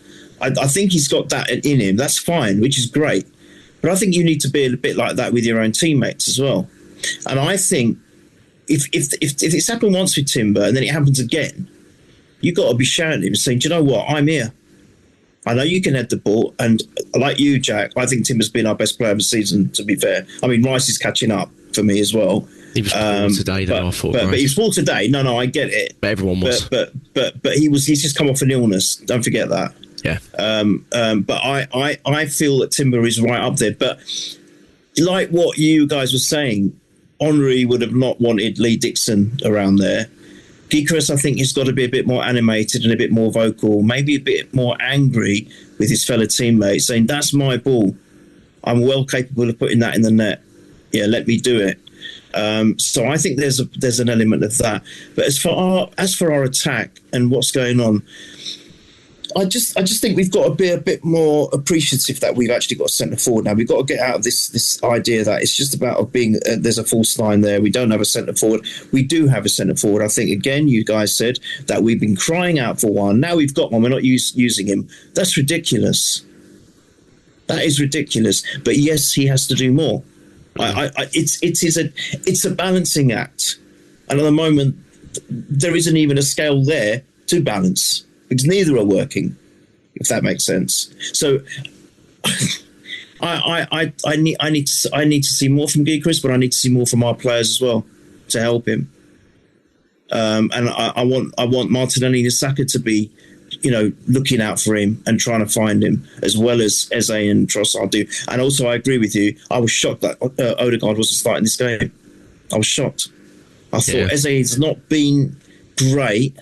I think he's got that in him. That's fine, which is great. But I think you need to be a bit like that with your own teammates as well. And I think if it's happened once with Timber and then it happens again, you've got to be shouting at him saying, do you know what? I'm here. I know you can head the ball. And like you, Jack, I think Timber's been our best player of the season, to be fair. I mean, Rice is catching up for me as well. He was poor today, though, I thought. But he was poor today. No, I get it. But everyone was. But he's just come off an illness. Don't forget that. Yeah. But I feel that Timber is right up there. But like what you guys were saying, Henry would have not wanted Lee Dixon around there. Gyökeres, I think, has got to be a bit more animated and a bit more vocal, maybe a bit more angry with his fellow teammates, saying, that's my ball. I'm well capable of putting that in the net. Yeah, let me do it. So I think there's an element of that. But as for our attack and what's going on, I just think we've got to be a bit more appreciative that we've actually got a centre forward now. We've got to get out of this idea that it's just about being there's a false line there. We don't have a centre forward. We do have a centre forward. I think, again, you guys said that we've been crying out for one. Now we've got one. We're not using him. That's ridiculous. That is ridiculous. But yes, he has to do more. It's a balancing act. And at the moment, there isn't even a scale there to balance, because neither are working, if that makes sense. So I need to see more from Gyökeres, but I need to see more from our players as well to help him. And I want Martinelli and Saka to be, looking out for him and trying to find him, as well as Eze and Trossard do. And also, I agree with you. I was shocked that Odegaard wasn't starting this game. I was shocked. I thought Eze has not been great.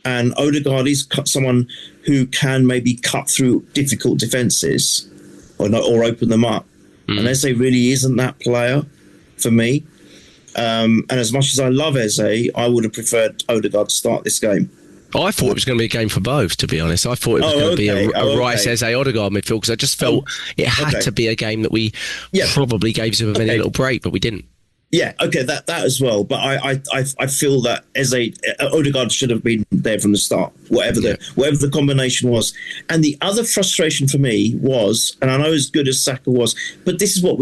And Odegaard is someone who can maybe cut through difficult defences or open them up. And Eze really isn't that player for me. And as much as I love Eze, I would have preferred Odegaard to start this game. I thought it was going to be a game for both, to be honest. I thought it was going to be a Rice, Eze, Odegaard midfield, because I just felt it had to be a game that we probably gave Zubomendi a little break, but we didn't. Yeah, okay, that as well. But I feel that Odegaard should have been there from the start, whatever the combination was. And the other frustration for me was, and I know as good as Saka was, but this is what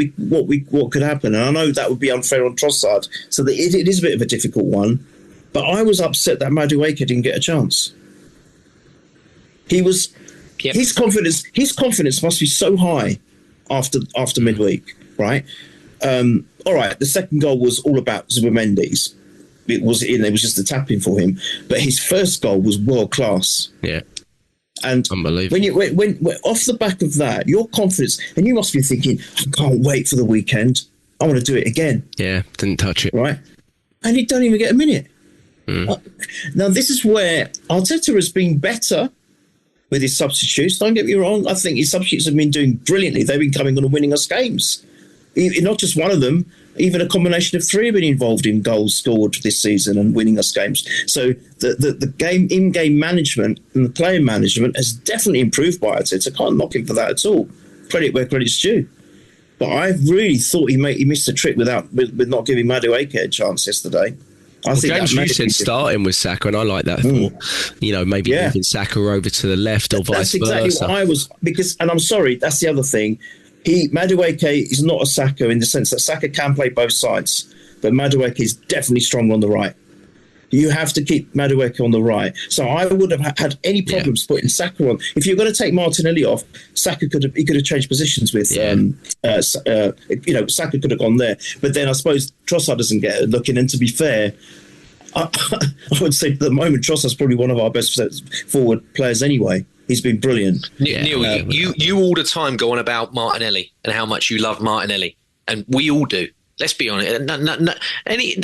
could happen. And I know that would be unfair on Trossard, so that it is a bit of a difficult one. But I was upset that Madueke didn't get a chance. His confidence must be so high after midweek, right? All right, the second goal was all about Zubomendi's. It was just a tap-in for him. But his first goal was world-class. Yeah. And unbelievable. When off the back of that, your confidence, and you must be thinking, I can't wait for the weekend. I want to do it again. Yeah, didn't touch it. Right? And he don't even get a minute. Now, this is where Arteta has been better with his substitutes. Don't get me wrong. I think his substitutes have been doing brilliantly. They've been coming on and winning us games. Not just one of them, even a combination of three have been involved in goals scored this season and winning us games. So the in-game management and the player management has definitely improved by Arteta. I can't knock him for that at all. Credit where credit's due. But I really thought he missed a trick with not giving Madueke a chance yesterday. I think James, you said starting with Saka, and I like that thought. Maybe moving Saka over to the left or vice versa. That's exactly what I was, and I'm sorry, that's the other thing. Madueke is not a Saka in the sense that Saka can play both sides, but Madueke is definitely strong on the right. You have to keep Madueke on the right. So I would have had any problems putting Saka on. If you're going to take Martinelli off, Saka could have changed positions with. Saka could have gone there. But then I suppose Trossard doesn't get a look in. And to be fair, I would say at the moment Trossard's probably one of our best forward players anyway. He's been brilliant. Neil, you all the time go on about Martinelli and how much you love Martinelli, and we all do. Let's be honest.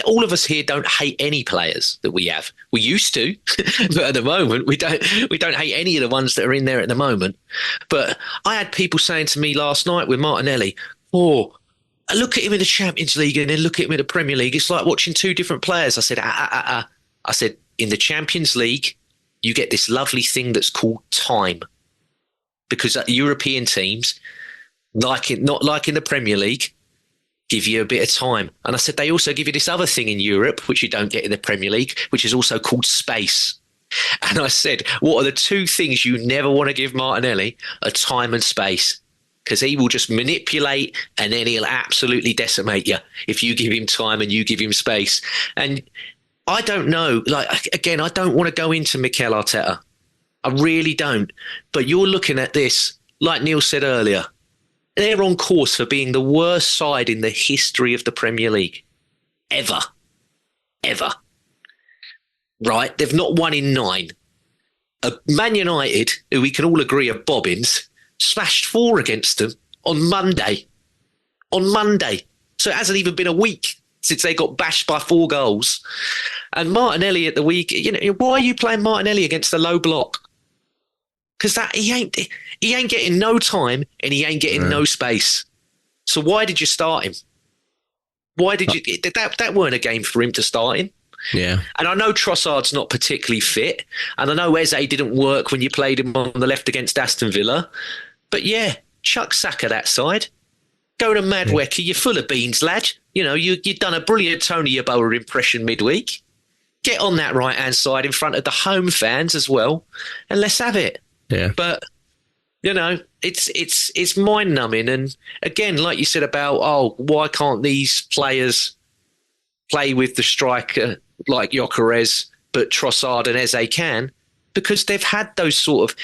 All of us here don't hate any players that we have. We used to, but at the moment we don't hate any of the ones that are in there at the moment. But I had people saying to me last night with Martinelli, "Oh, I look at him in the Champions League and then look at him in the Premier League. It's like watching two different players." I said, I said, in the Champions League, you get this lovely thing that's called time, because European teams, not like in the Premier League, give you a bit of time. And I said, they also give you this other thing in Europe, which you don't get in the Premier League, which is also called space. And I said, what are the two things you never want to give Martinelli? Are time and space. Because he will just manipulate and then he'll absolutely decimate you if you give him time and you give him space. And I don't know, again, I don't want to go into Mikel Arteta. I really don't. But you're looking at this, like Neil said earlier, they're on course for being the worst side in the history of the Premier League. Ever. Right? They've not won in 9. Man United, who we can all agree are bobbins, smashed 4 against them on Monday. So it hasn't even been a week since they got bashed by 4 goals. And Martinelli at the week, why are you playing Martinelli against a low block? Because he ain't getting no time and he ain't getting no space. So why did you start him? Why did you? That weren't a game for him to start in. Yeah. And I know Trossard's not particularly fit, and I know Eze didn't work when you played him on the left against Aston Villa. But yeah, chuck Saka that side. Go to Madueke. You're full of beans, lad. You've done a brilliant Tony Yeboah impression midweek. Get on that right-hand side in front of the home fans as well, and let's have it. Yeah. But, it's mind-numbing. And again, like you said about, why can't these players play with the striker like Gyökeres, but Trossard and Eze can? Because they've had those sort of,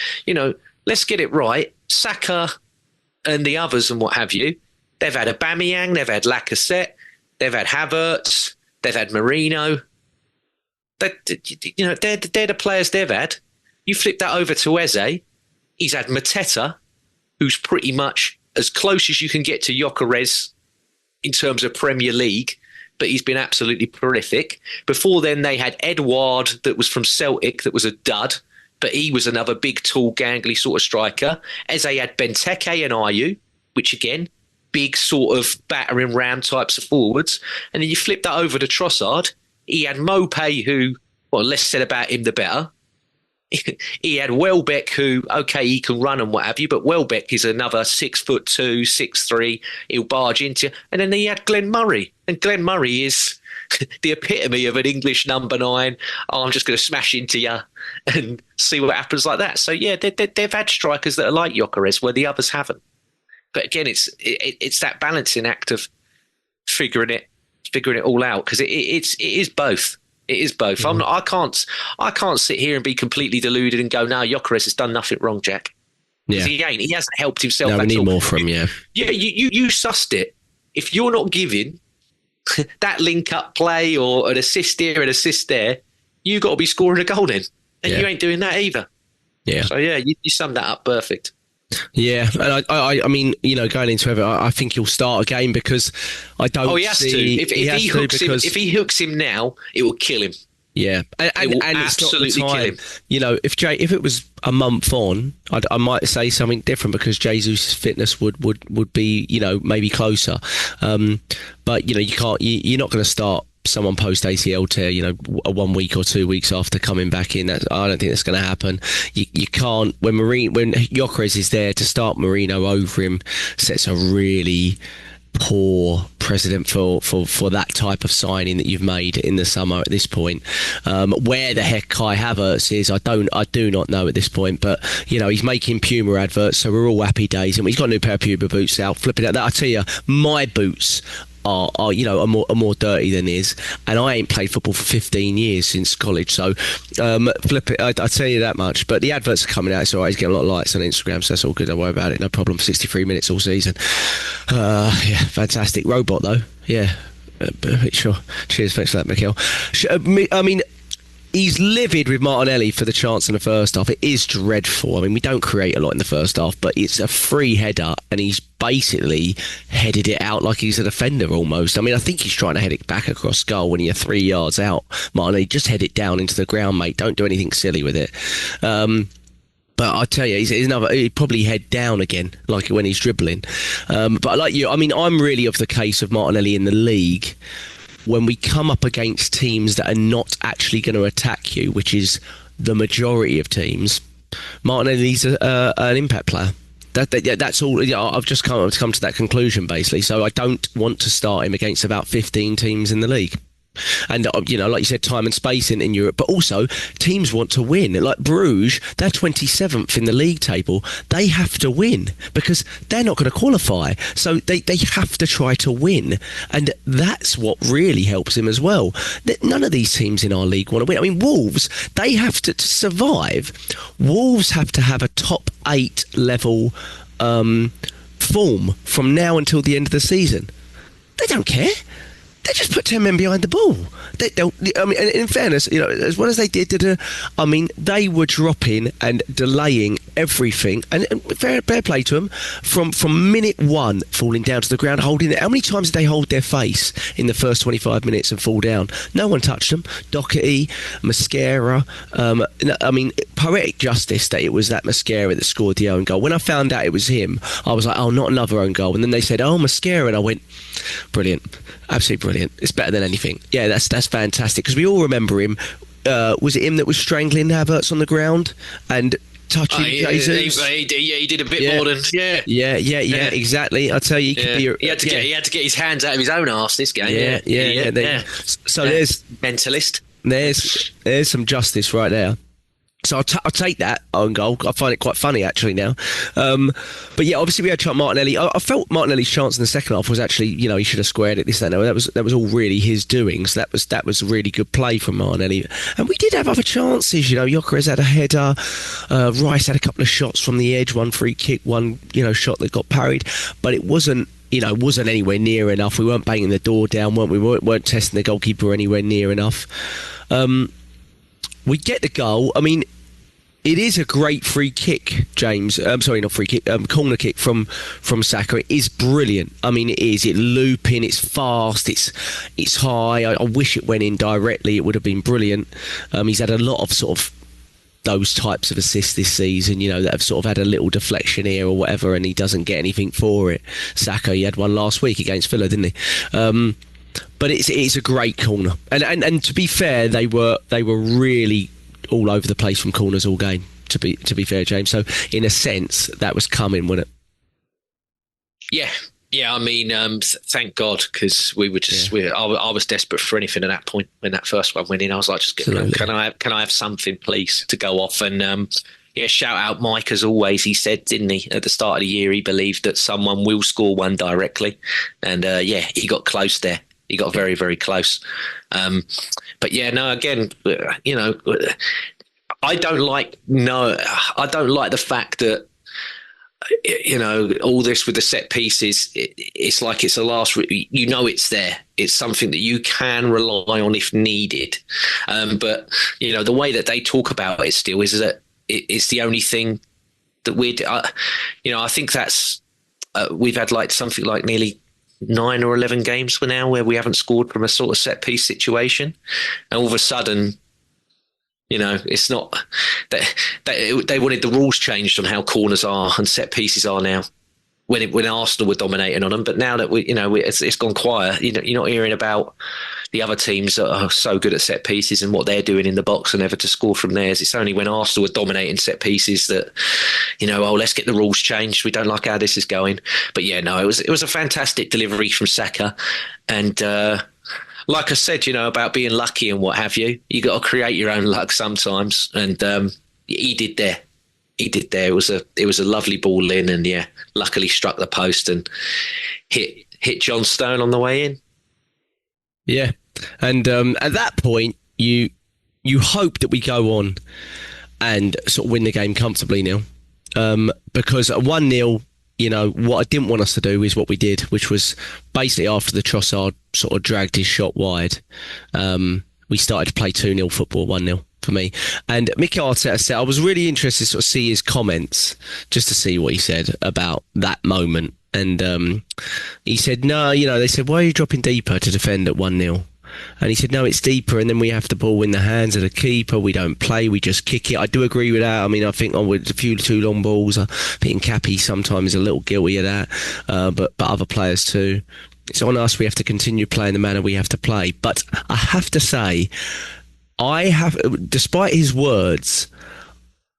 let's get it right. Saka and the others and what have you, they've had Aubameyang, they've had Lacazette, they've had Havertz, they've had Marino. They're the players they've had. You flip that over to Eze, he's had Mateta, who's pretty much as close as you can get to Gyökeres in terms of Premier League, but he's been absolutely prolific. Before then, they had Edouard, that was from Celtic, that was a dud, but he was another big, tall, gangly sort of striker. Eze had Benteke and Ayew, which again, big sort of battering ram types of forwards. And then you flip that over to Trossard. He had Mopé, who, well, less said about him, the better. He had Welbeck, who, okay, he can run and what have you, but Welbeck is another 6'2", 6'3". He'll barge into you. And then he had Glenn Murray. And Glenn Murray is the epitome of an English number 9. Oh, I'm just going to smash into you and see what happens like that. So, yeah, they've had strikers that are like Gyökeres where the others haven't. But again, it's that balancing act of figuring it all out, because it is both. It is both. Mm-hmm. I can't sit here and be completely deluded and go, no, Gyökeres has done nothing wrong, Jack. Yeah. He ain't. He hasn't helped himself. No, we need more from him, yeah. Yeah, you sussed it. If you're not giving that link-up play or an assist here, an assist there, you got to be scoring a goal then. And you ain't doing that either. Yeah. So, yeah, you summed that up perfect. Yeah, and I mean, going into Everton, I think he'll start a game, because I don't. Oh, he has to. If he hooks him now, it will kill him. Yeah, and it's absolutely not the time. Kill him. If it was a month on, I might say something different, because Jesus' fitness would be maybe closer. But you can't. You're not going to start someone post ACL tear, 1 week or 2 weeks after coming back in. I don't think that's going to happen. You can't, when Gyökeres is there, to start Marino over him sets a really poor precedent for that type of signing that you've made in the summer at this point. Where the heck Kai Havertz is, I do not know at this point, but he's making Puma adverts, so we're all happy days, and he's got a new pair of Puma boots out, flipping out that. I tell you, my boots are are more dirty than his, and I ain't played football for 15 years since college, so flip it, I tell you that much. But the adverts are coming out, it's alright, he's getting a lot of likes on Instagram, so that's all good, don't worry about it, no problem. 63 minutes all season. Yeah, fantastic robot though. Yeah, sure. Cheers, thanks for that, Mikel. I mean, he's livid with Martinelli for the chance in the first half. It is dreadful. I mean, we don't create a lot in the first half, but it's a free header, and he's basically headed it out like he's a defender almost. I mean, I think he's trying to head it back across goal when you're 3 yards out. Martinelli, just head it down into the ground, mate. Don't do anything silly with it. But I tell you, he'd probably head down again, like when he's dribbling. But like you, I mean, I'm really of the case of Martinelli in the league. When we come up against teams that are not actually going to attack you, which is the majority of teams, Martinelli's an impact player. That's all. I've just come to that conclusion, basically. So I don't want to start him against about 15 teams in the league. And, like you said, time and space in Europe, but also teams want to win. Like Bruges, they're 27th in the league table. They have to win because they're not going to qualify. So they have to try to win. And that's what really helps him as well. None of these teams in our league want to win. I mean, Wolves, they have to survive. Wolves have to have a top 8 level form from now until the end of the season. They don't care. They just put 10 men behind the ball. I mean, in fairness, as well as they did, I mean, they were dropping and delaying everything. And fair play to them. From minute one, falling down to the ground, holding it. How many times did they hold their face in the first 25 minutes and fall down? No one touched them. Doherty, Mascara. I mean, poetic justice that it was that Mascara that scored the own goal. When I found out it was him, I was like, oh, not another own goal. And then they said, oh, Mascara. And I went, brilliant. Absolutely brilliant. It's better than anything. Yeah, that's fantastic because we all remember him. Was it him that was strangling Havertz on the ground and touching Jesus? He did a bit more than Yeah, exactly. I tell you, he had to get his hands out of his own arse this game. Yeah. So there's mentalist. There's some justice right there. So I'll take that own goal. I find it quite funny actually now. But yeah, obviously we had Martinelli. I felt Martinelli's chance in the second half was actually, he should have squared it. That was all really his doing. So that was a really good play from Martinelli. And we did have other chances. Gyökeres had a header. Rice had a couple of shots from the edge. One free kick, one shot that got parried. But it wasn't anywhere near enough. We weren't banging the door down, weren't we? We weren't testing the goalkeeper anywhere near enough. We get the goal. I mean, it is a great free kick, James. I'm sorry, not free kick. Corner kick from Saka. It is brilliant. I mean, it is. It's looping. It's fast. It's high. I wish it went in directly. It would have been brilliant. He's had a lot of sort of those types of assists this season, that have sort of had a little deflection here or whatever, and he doesn't get anything for it. Saka, he had one last week against Villa, didn't he? But it's a great corner, and to be fair, they were really all over the place from corners all game. To be fair, James. So in a sense, that was coming, wasn't it? Yeah. I mean, thank God, because we were just. I was desperate for anything at that point when that first one went in. I was like, can I have something, please, to go off and. Shout out Mike as always. He said, didn't he, at the start of the year, he believed that someone will score one directly, and he got close there. He got very, very close. But again, I don't like the fact that all this with the set pieces. It's like it's a last. It's there. It's something that you can rely on if needed. But the way that they talk about it still is that it's the only thing that I think that's we've had like something like nearly 9 or 11 games for now where we haven't scored from a sort of set piece situation, and all of a sudden, it's not that they wanted the rules changed on how corners are and set pieces are now. When Arsenal were dominating on them, but now that it's gone quiet. You're not hearing about the other teams that are so good at set pieces and what they're doing in the box and ever to score from theirs. It's only when Arsenal were dominating set pieces that let's get the rules changed. We don't like how this is going. But it was a fantastic delivery from Saka, and like I said, about being lucky and what have you. You got to create your own luck sometimes, and he did there. It was a lovely ball in, and luckily struck the post and hit hit Johnstone on the way in. Yeah, and at that point, you hope that we go on and sort of win the game comfortably now, because at 1-0, you know, what I didn't want us to do is what we did, which was basically after the Trossard sort of dragged his shot wide, we started to play 2-0 football, 1-0 for me. And Mikel Arteta said, I was really interested to sort of see his comments, just to see what he said about that moment. And he said, no, you know, they said, why are you dropping deeper to defend at 1-0? And he said, no, it's deeper, and then we have the ball in the hands of the keeper. We don't play, we just kick it. I do agree with that. I mean, I think with a few too long balls, I think Cappy sometimes is a little guilty of that, but other players too. It's on us. We have to continue playing the manner we have to play. But I have to say, despite his words,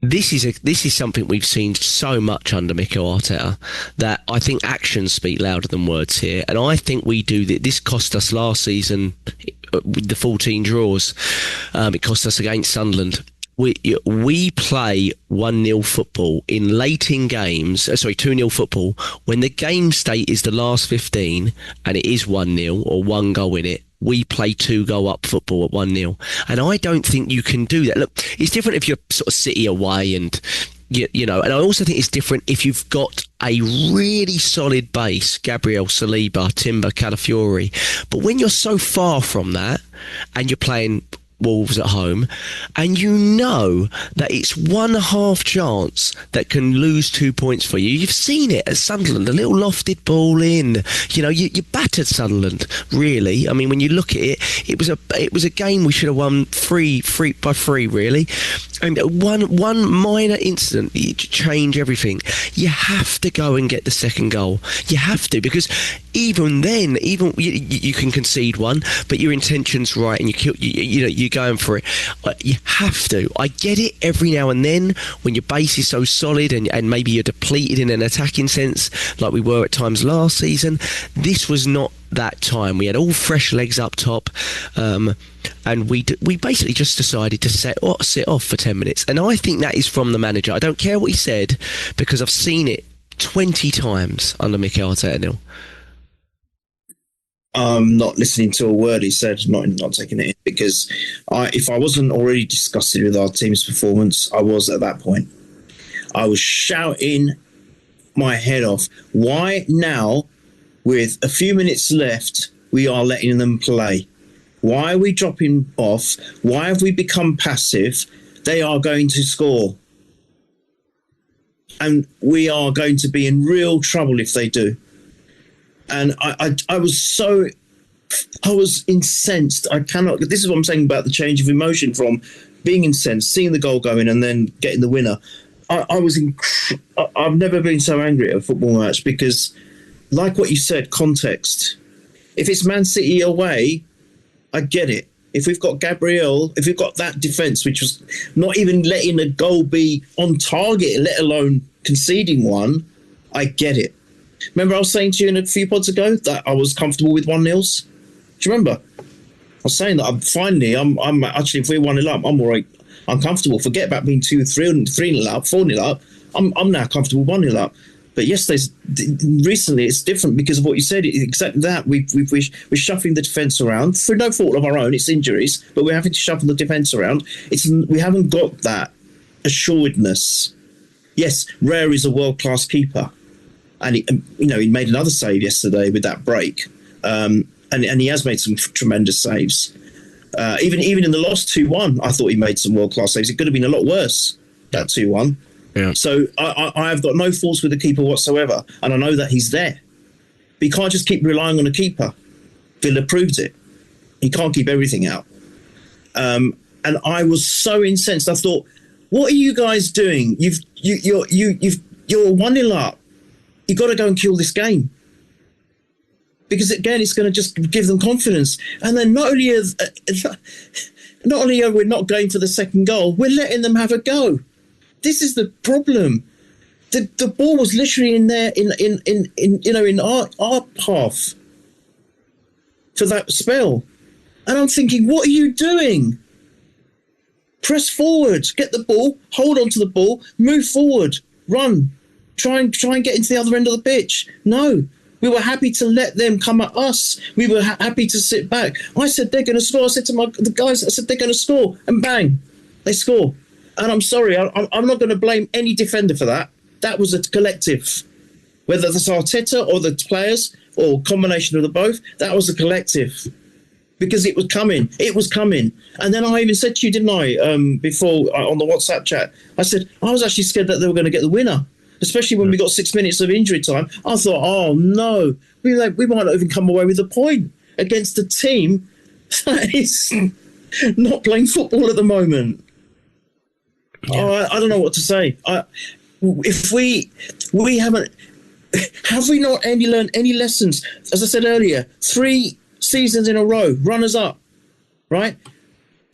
this is something we've seen so much under Mikel Arteta, that I think actions speak louder than words here. And I think we do that. This cost us last season with the 14 draws. It cost us against Sunderland. We play 1-0 football in late in games, 2-0 football, when the game state is the last 15 and it is 1-0 or one goal in it. We play 2-goal up football at 1-0. And I don't think you can do that. Look, it's different if you're sort of City away and, you know, and I also think it's different if you've got a really solid base, Gabriel, Saliba, Timber, Calafiori. But when you're so far from that and you're playing Wolves at home, and you know that it's 1/2 chance that can lose 2 points for you. You've seen it at Sunderland, a little lofted ball in. You know, you battered Sunderland, really. I mean, when you look at it, it was a game we should have won 3 by 3, really. And one minor incident, you change everything. You have to go and get the second goal. You have to, because even then, you can concede one, but your intention's right, and you're going for it. You have to. I get it every now and then when your base is so solid and maybe you're depleted in an attacking sense, like we were at times last season. This was not that time. We had all fresh legs up top, and we basically just decided to sit off for 10 minutes. And I think that is from the manager. I don't care what he said, because I've seen it 20 times under Mikel Arteta, Neil. I'm not listening to a word he said, not taking it in, because if I wasn't already disgusted with our team's performance, I was at that point. I was shouting my head off. Why now, with a few minutes left, we are letting them play? Why are we dropping off? Why have we become passive? They are going to score. And we are going to be in real trouble if they do. And I was incensed. This is what I'm saying about the change of emotion from being incensed, seeing the goal go in, and then getting the winner. I've never been so angry at a football match, because, like what you said, context. If it's Man City away, I get it. If we've got Gabriel, if we've got that defence, which was not even letting a goal be on target, let alone conceding one, I get it. Remember I was saying to you a few pods ago that I was comfortable with 1-0s? Do you remember? I was saying that I'm actually, if we're 1-0 up, I'm all right. I'm comfortable. Forget about being 3-0 up, 4-0 up. I'm now comfortable 1-0 up. But recently it's different because of what you said. Exactly that. We're shuffling the defence around through no fault of our own. It's injuries, but we're having to shuffle the defence around. We haven't got that assuredness. Yes, Rare is a world-class keeper. And he made another save yesterday with that break, and he has made some tremendous saves. Even in the loss 2-1, I thought he made some world-class saves. It could have been a lot worse, that 2-1. Yeah. So I have got no faults with the keeper whatsoever, and I know that he's there. But you can't just keep relying on a keeper. Villa proved it. He can't keep everything out. And I was so incensed. I thought, what are you guys doing? You're 1-0 up. You've got to go and kill this game. Because, again, it's going to just give them confidence. And then not only are we not going for the second goal, we're letting them have a go. This is the problem. The ball was literally in there in our half for that spell. And I'm thinking, what are you doing? Press forward, get the ball, hold on to the ball, move forward, run. Try and get into the other end of the pitch. No, We were happy to let them come at us. We were happy to sit back. I said, they're going to score. I said to the guys, I said, they're going to score. And bang, they score. And I'm sorry, I'm not going to blame any defender for that. That was a collective. Whether that's Arteta or the players or combination of the both, that was a collective. Because it was coming. It was coming. And then I even said to you, didn't I, before on the WhatsApp chat, I said, I was actually scared that they were going to get the winner. Especially when we got 6 minutes of injury time. I thought, oh, no, we might not even come away with a point against a team that is not playing football at the moment. Yeah. Oh, I don't know what to say. If we haven't... Have we not learned any lessons? As I said earlier, 3 seasons in a row, runners up, right?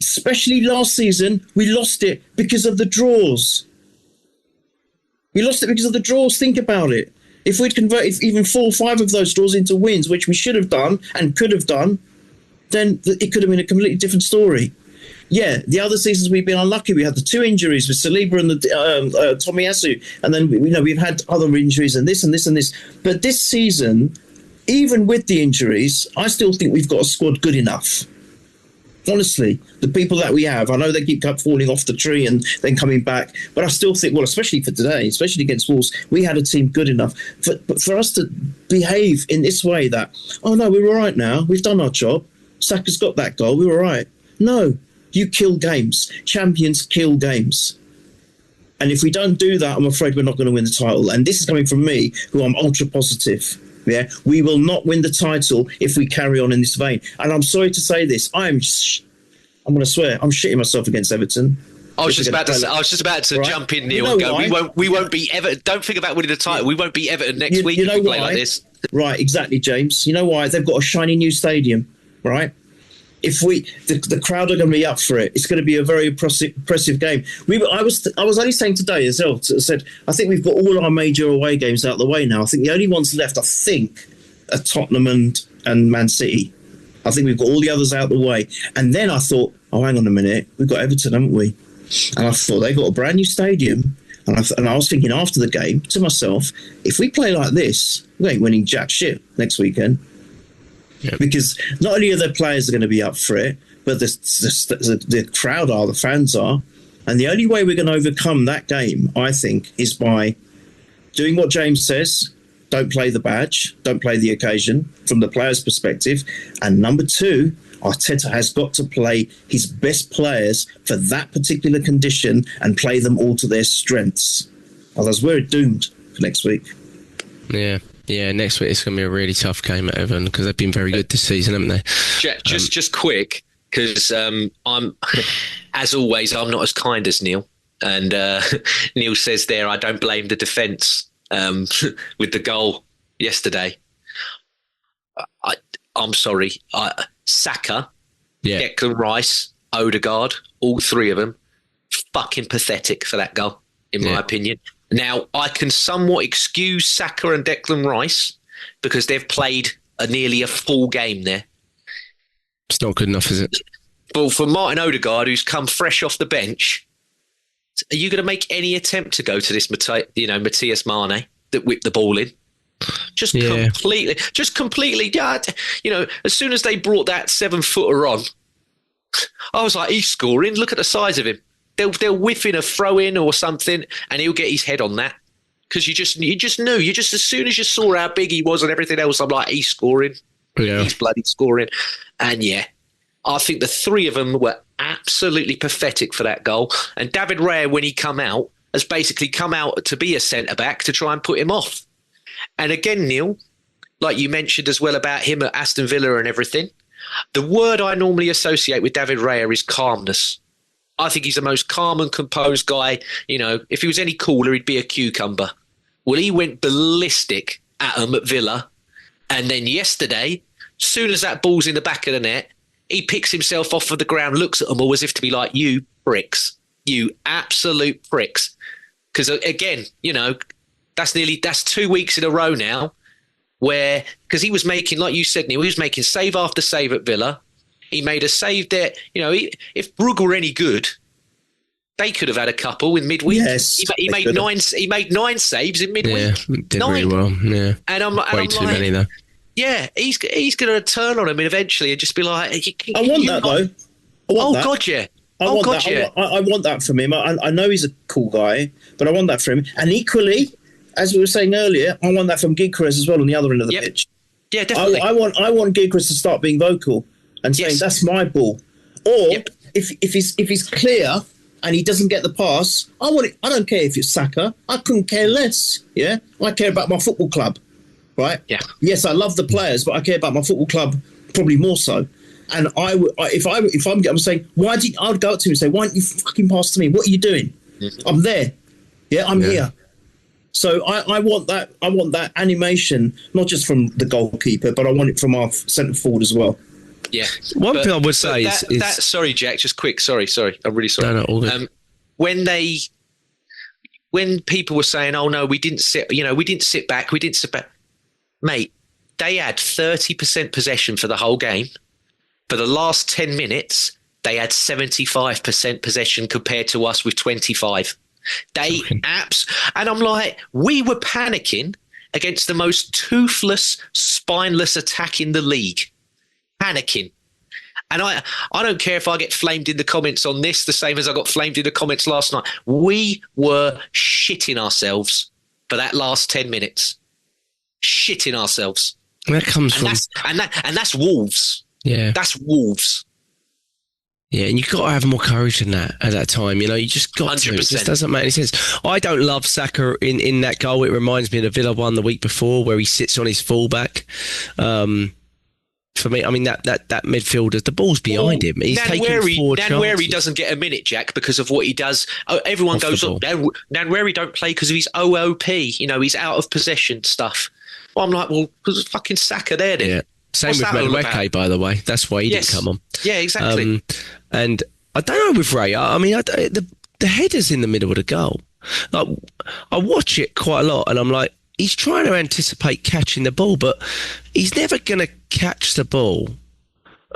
Especially last season, we lost it because of the draws. We lost it because of the draws. Think about it. If we'd converted even 4 or 5 of those draws into wins, which we should have done and could have done, then it could have been a completely different story. Yeah, the other seasons we've been unlucky. We had the 2 injuries with Saliba and the Tomiyasu, and then we've had other injuries and this and this and this. But this season, even with the injuries, I still think we've got a squad good enough. Honestly, the people that we have, I know they keep falling off the tree and then coming back, but I still think, well, especially for today, especially against Wolves, we had a team good enough. But for us to behave in this way that, oh no, we're all right now, we've done our job, Saka's got that goal, we're all right. No, you kill games. Champions kill games. And if we don't do that, I'm afraid we're not going to win the title. And this is coming from me, who I'm ultra positive. Yeah, we will not win the title if we carry on in this vein. And I'm sorry to say this, I'm going to swear, I'm shitting myself against Everton. I was just about to right? jump in, Neil, and go. We won't beat Everton. Don't think about winning the title. We won't beat Everton next week if we play like this. Right, exactly, James. You know why? They've got a shiny new stadium, right? If the crowd are going to be up for it, it's going to be a very impressive game. I was only saying today as well. I said I think we've got all our major away games out of the way now. I think the only ones left, are Tottenham and Man City. I think we've got all the others out of the way. And then I thought, oh, hang on a minute, we've got Everton, haven't we? And I thought they've got a brand new stadium. And I was thinking after the game to myself, if we play like this, we ain't winning jack shit next weekend. Yep. Because not only are the players going to be up for it, but the crowd are, the fans are. And the only way we're going to overcome that game, I think, is by doing what James says. Don't play the badge. Don't play the occasion from the players' perspective. And number 2, Arteta has got to play his best players for that particular condition and play them all to their strengths. Otherwise, we're doomed for next week. Yeah, next week it's going to be a really tough game at Everton because they've been very good this season, haven't they? Just quick, because I'm, as always, I'm not as kind as Neil. And Neil says there, I don't blame the defence with the goal yesterday. I'm sorry. Saka, Declan Rice, Odegaard, all 3 of them, fucking pathetic for that goal, in my opinion. Now, I can somewhat excuse Saka and Declan Rice because they've played nearly a full game there. It's not good enough, is it? But for Martin Odegaard, who's come fresh off the bench, are you going to make any attempt to go to this, Matthias Mane that whipped the ball in? Just completely. As soon as they brought that 7-footer on, I was like, he's scoring. Look at the size of him. They'll whiff in a throw in or something, and he'll get his head on that. Because you just knew. As soon as you saw how big he was and everything else, I'm like, he's scoring. Yeah. He's bloody scoring. And I think the 3 of them were absolutely pathetic for that goal. And David Raya, when he come out, has basically come out to be a centre back to try and put him off. And again, Neil, like you mentioned as well about him at Aston Villa and everything, the word I normally associate with David Raya is calmness. I think he's the most calm and composed guy. If he was any cooler, he'd be a cucumber. Well, he went ballistic at him at Villa. And then yesterday, soon as that ball's in the back of the net, he picks himself off of the ground, looks at them all as if to be like, you pricks, you absolute pricks. Because again, that's 2 weeks in a row now where, because he was making, like you said, Neil, he was making save after save at Villa. He made a save there. If Brugge were any good, They could have had a couple in midweek. Yes, he made nine. He made 9 saves in midweek. Yeah, did really well. Yeah, and I'm way too like, many though. Yeah, he's going to turn on him eventually and just be like, I want that though. God, yeah. I want that from him. I know he's a cool guy, but I want that from him. And equally, as we were saying earlier, I want that from Gyökeres as well on the other end of the pitch. Yeah, definitely. I want Gyökeres to start being vocal and saying that's my ball. Or if he's clear and he doesn't get the pass, I want it. I don't care if it's Saka. I couldn't care less. Yeah, I care about my football club. Right? Yeah. Yes, I love the players, but I care about my football club probably more so. And I'm saying, I'd go up to him and say, why don't you fucking pass to me? What are you doing? Mm-hmm. I'm there. Yeah, I'm here. So I want that. I want that animation, not just from the goalkeeper, but I want it from our centre forward as well. Yeah. One thing I would say is sorry, Jack, just quick. Sorry. I'm really sorry. No, all good. When people were saying, "Oh no, we didn't sit back," mate, they had 30% possession for the whole game. For the last 10 minutes, they had 75% possession compared to us with 25. And I'm like, we were panicking against the most toothless, spineless attack in the league. Panicking. And I don't care if I get flamed in the comments on this, the same as I got flamed in the comments last night. We were shitting ourselves for that last 10 minutes. Shitting ourselves. That comes from that's Wolves. Yeah, that's Wolves. Yeah, and you've got to have more courage than that at that time. You know, you just got 100%. To. It just doesn't make any sense. I don't love Saka in that goal. It reminds me of the Villa one the week before where he sits on his fullback. For me, I mean, that midfielder, the ball's behind him. He's taking 4 chances. Nwaneri doesn't get a minute, Jack, because of what he does. Everyone goes, Nwaneri don't play because of his OOP. You know, he's out of possession stuff. Well, I'm like, well, because fucking Saka there then. Yeah. Same with Madueke, by the way. That's why he didn't come on. Yeah, exactly. And I don't know with Ray. I mean, the header's in the middle of the goal. Like, I watch it quite a lot, and I'm like, he's trying to anticipate catching the ball, but he's never going to catch the ball.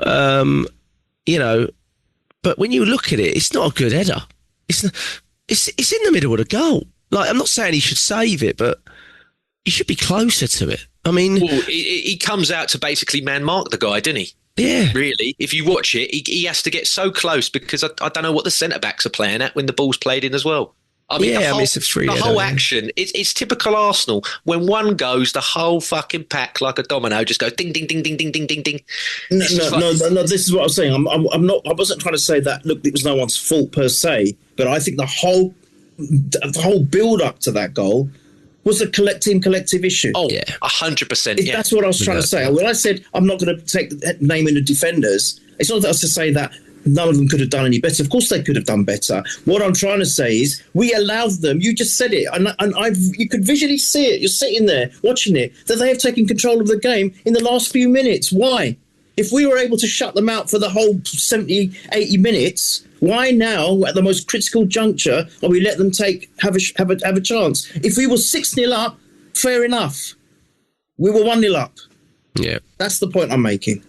You know, but when you look at it, it's not a good header. It's in the middle of the goal. Like, I'm not saying he should save it, but he should be closer to it. I mean, well, he comes out to basically man mark the guy, doesn't he? Yeah. Really, if you watch it, he has to get so close because I don't know what the centre backs are playing at when the ball's played in as well. I mean, it's a free. The whole action, it's typical Arsenal. When one goes, the whole fucking pack, like a domino, just goes ding, ding, ding, ding, ding, ding, ding, ding. No. This is what I'm saying. I'm not. I wasn't trying to say that. Look, it was no one's fault per se, but I think the whole build up to that goal was a collective issue. Oh, yeah, 100%. Yeah. That's what I was trying to say. When I said I'm not going to take the name in the defenders, it's not that I was to say that none of them could have done any better. Of course they could have done better. What I'm trying to say is we allowed them, you just said it, and you could visually see it. You're sitting there watching it, that they have taken control of the game in the last few minutes. Why? If we were able to shut them out for the whole 70, 80 minutes, why now, at the most critical juncture, are we let them have a chance? If we were 6-0 up, fair enough. We were 1-0 up. Yeah. That's the point I'm making.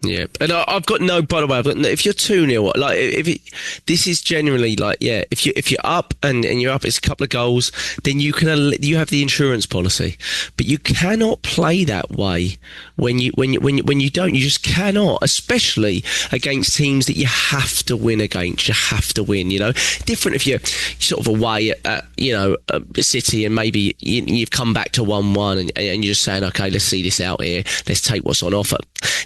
Yeah, and I've got no. By the way, if you're 2-0, like this is generally like, yeah, if you're up and you're up, it's a couple of goals, then you have the insurance policy, but you cannot play that way when you don't. You just cannot, especially against teams that you have to win against. You have to win. You know, different if you're sort of away at City and maybe you've come back to 1-1 and you're just saying, okay, let's see this out here. Let's take what's on offer.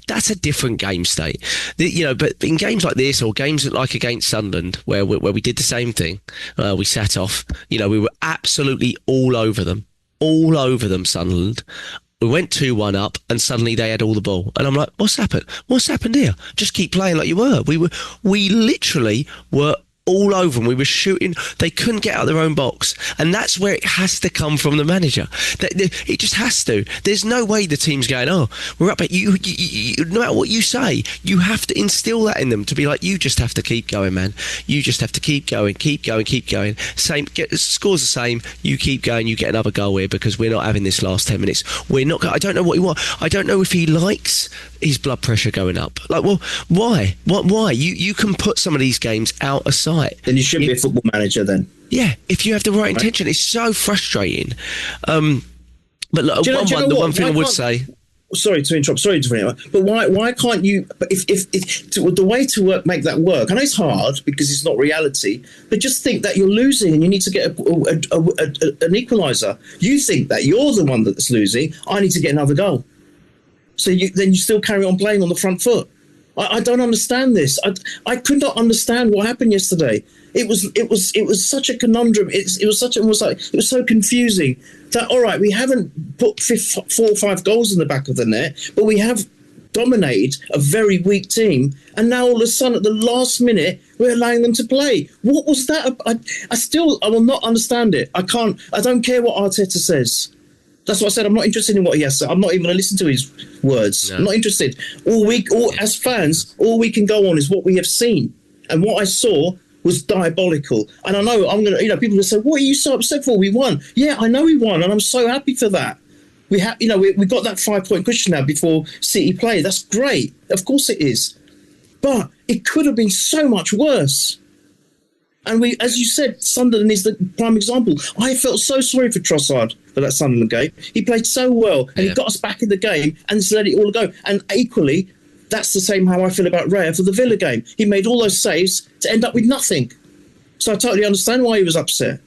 That's a different game state, but in games like this or games like against Sunderland where we did the same thing, we sat off, we were absolutely all over them Sunderland. We went 2-1 up and suddenly they had all the ball and I'm like, what's happened here? Just keep playing like you were. We literally were all over them. We were shooting. They couldn't get out of their own box. And that's where it has to come from the manager. It just has to. There's no way the team's going, oh, we're up at you. No matter what you say, you have to instill that in them to be like, you just have to keep going, man. You just have to keep going. Same, scores the same. You keep going. You get another goal here because we're not having this last 10 minutes. We're not. I don't know what he wants. I don't know if he likes his blood pressure going up. Like, well, why? Why? You can put some of these games out aside. sight. Then you shouldn't be a football manager then. Yeah, if you have the right intention, it's so frustrating. But look, the one thing I would say. Sorry to interrupt. But why can't you? But if the way to make that work, I know it's hard because it's not reality. But just think that you're losing and you need to get an equaliser. You think that you're the one that's losing. I need to get another goal. So then you still carry on playing on the front foot. I don't understand this. I could not understand what happened yesterday. It was such a conundrum. It was so confusing that, all right, we haven't put 4 or 5 goals in the back of the net, but we have dominated a very weak team, and now all of a sudden at the last minute we're allowing them to play. What was that? I will not understand it. I don't care what Arteta says. That's what I said. I'm not interested in what he has to say. I'm not even going to listen to his words. No. I'm not interested. As fans, all we can go on is what we have seen. And what I saw was diabolical. And I know people will say, what are you so upset for? We won. Yeah, I know we won. And I'm so happy for that. We got that 5-point cushion now before City play. That's great. Of course it is. But it could have been so much worse. And as you said, Sunderland is the prime example. I felt so sorry for Trossard for that Sunderland game. He played so well, and he got us back in the game and just let it all go. And equally, that's the same how I feel about Raya for the Villa game. He made all those saves to end up with nothing. So I totally understand why he was upset.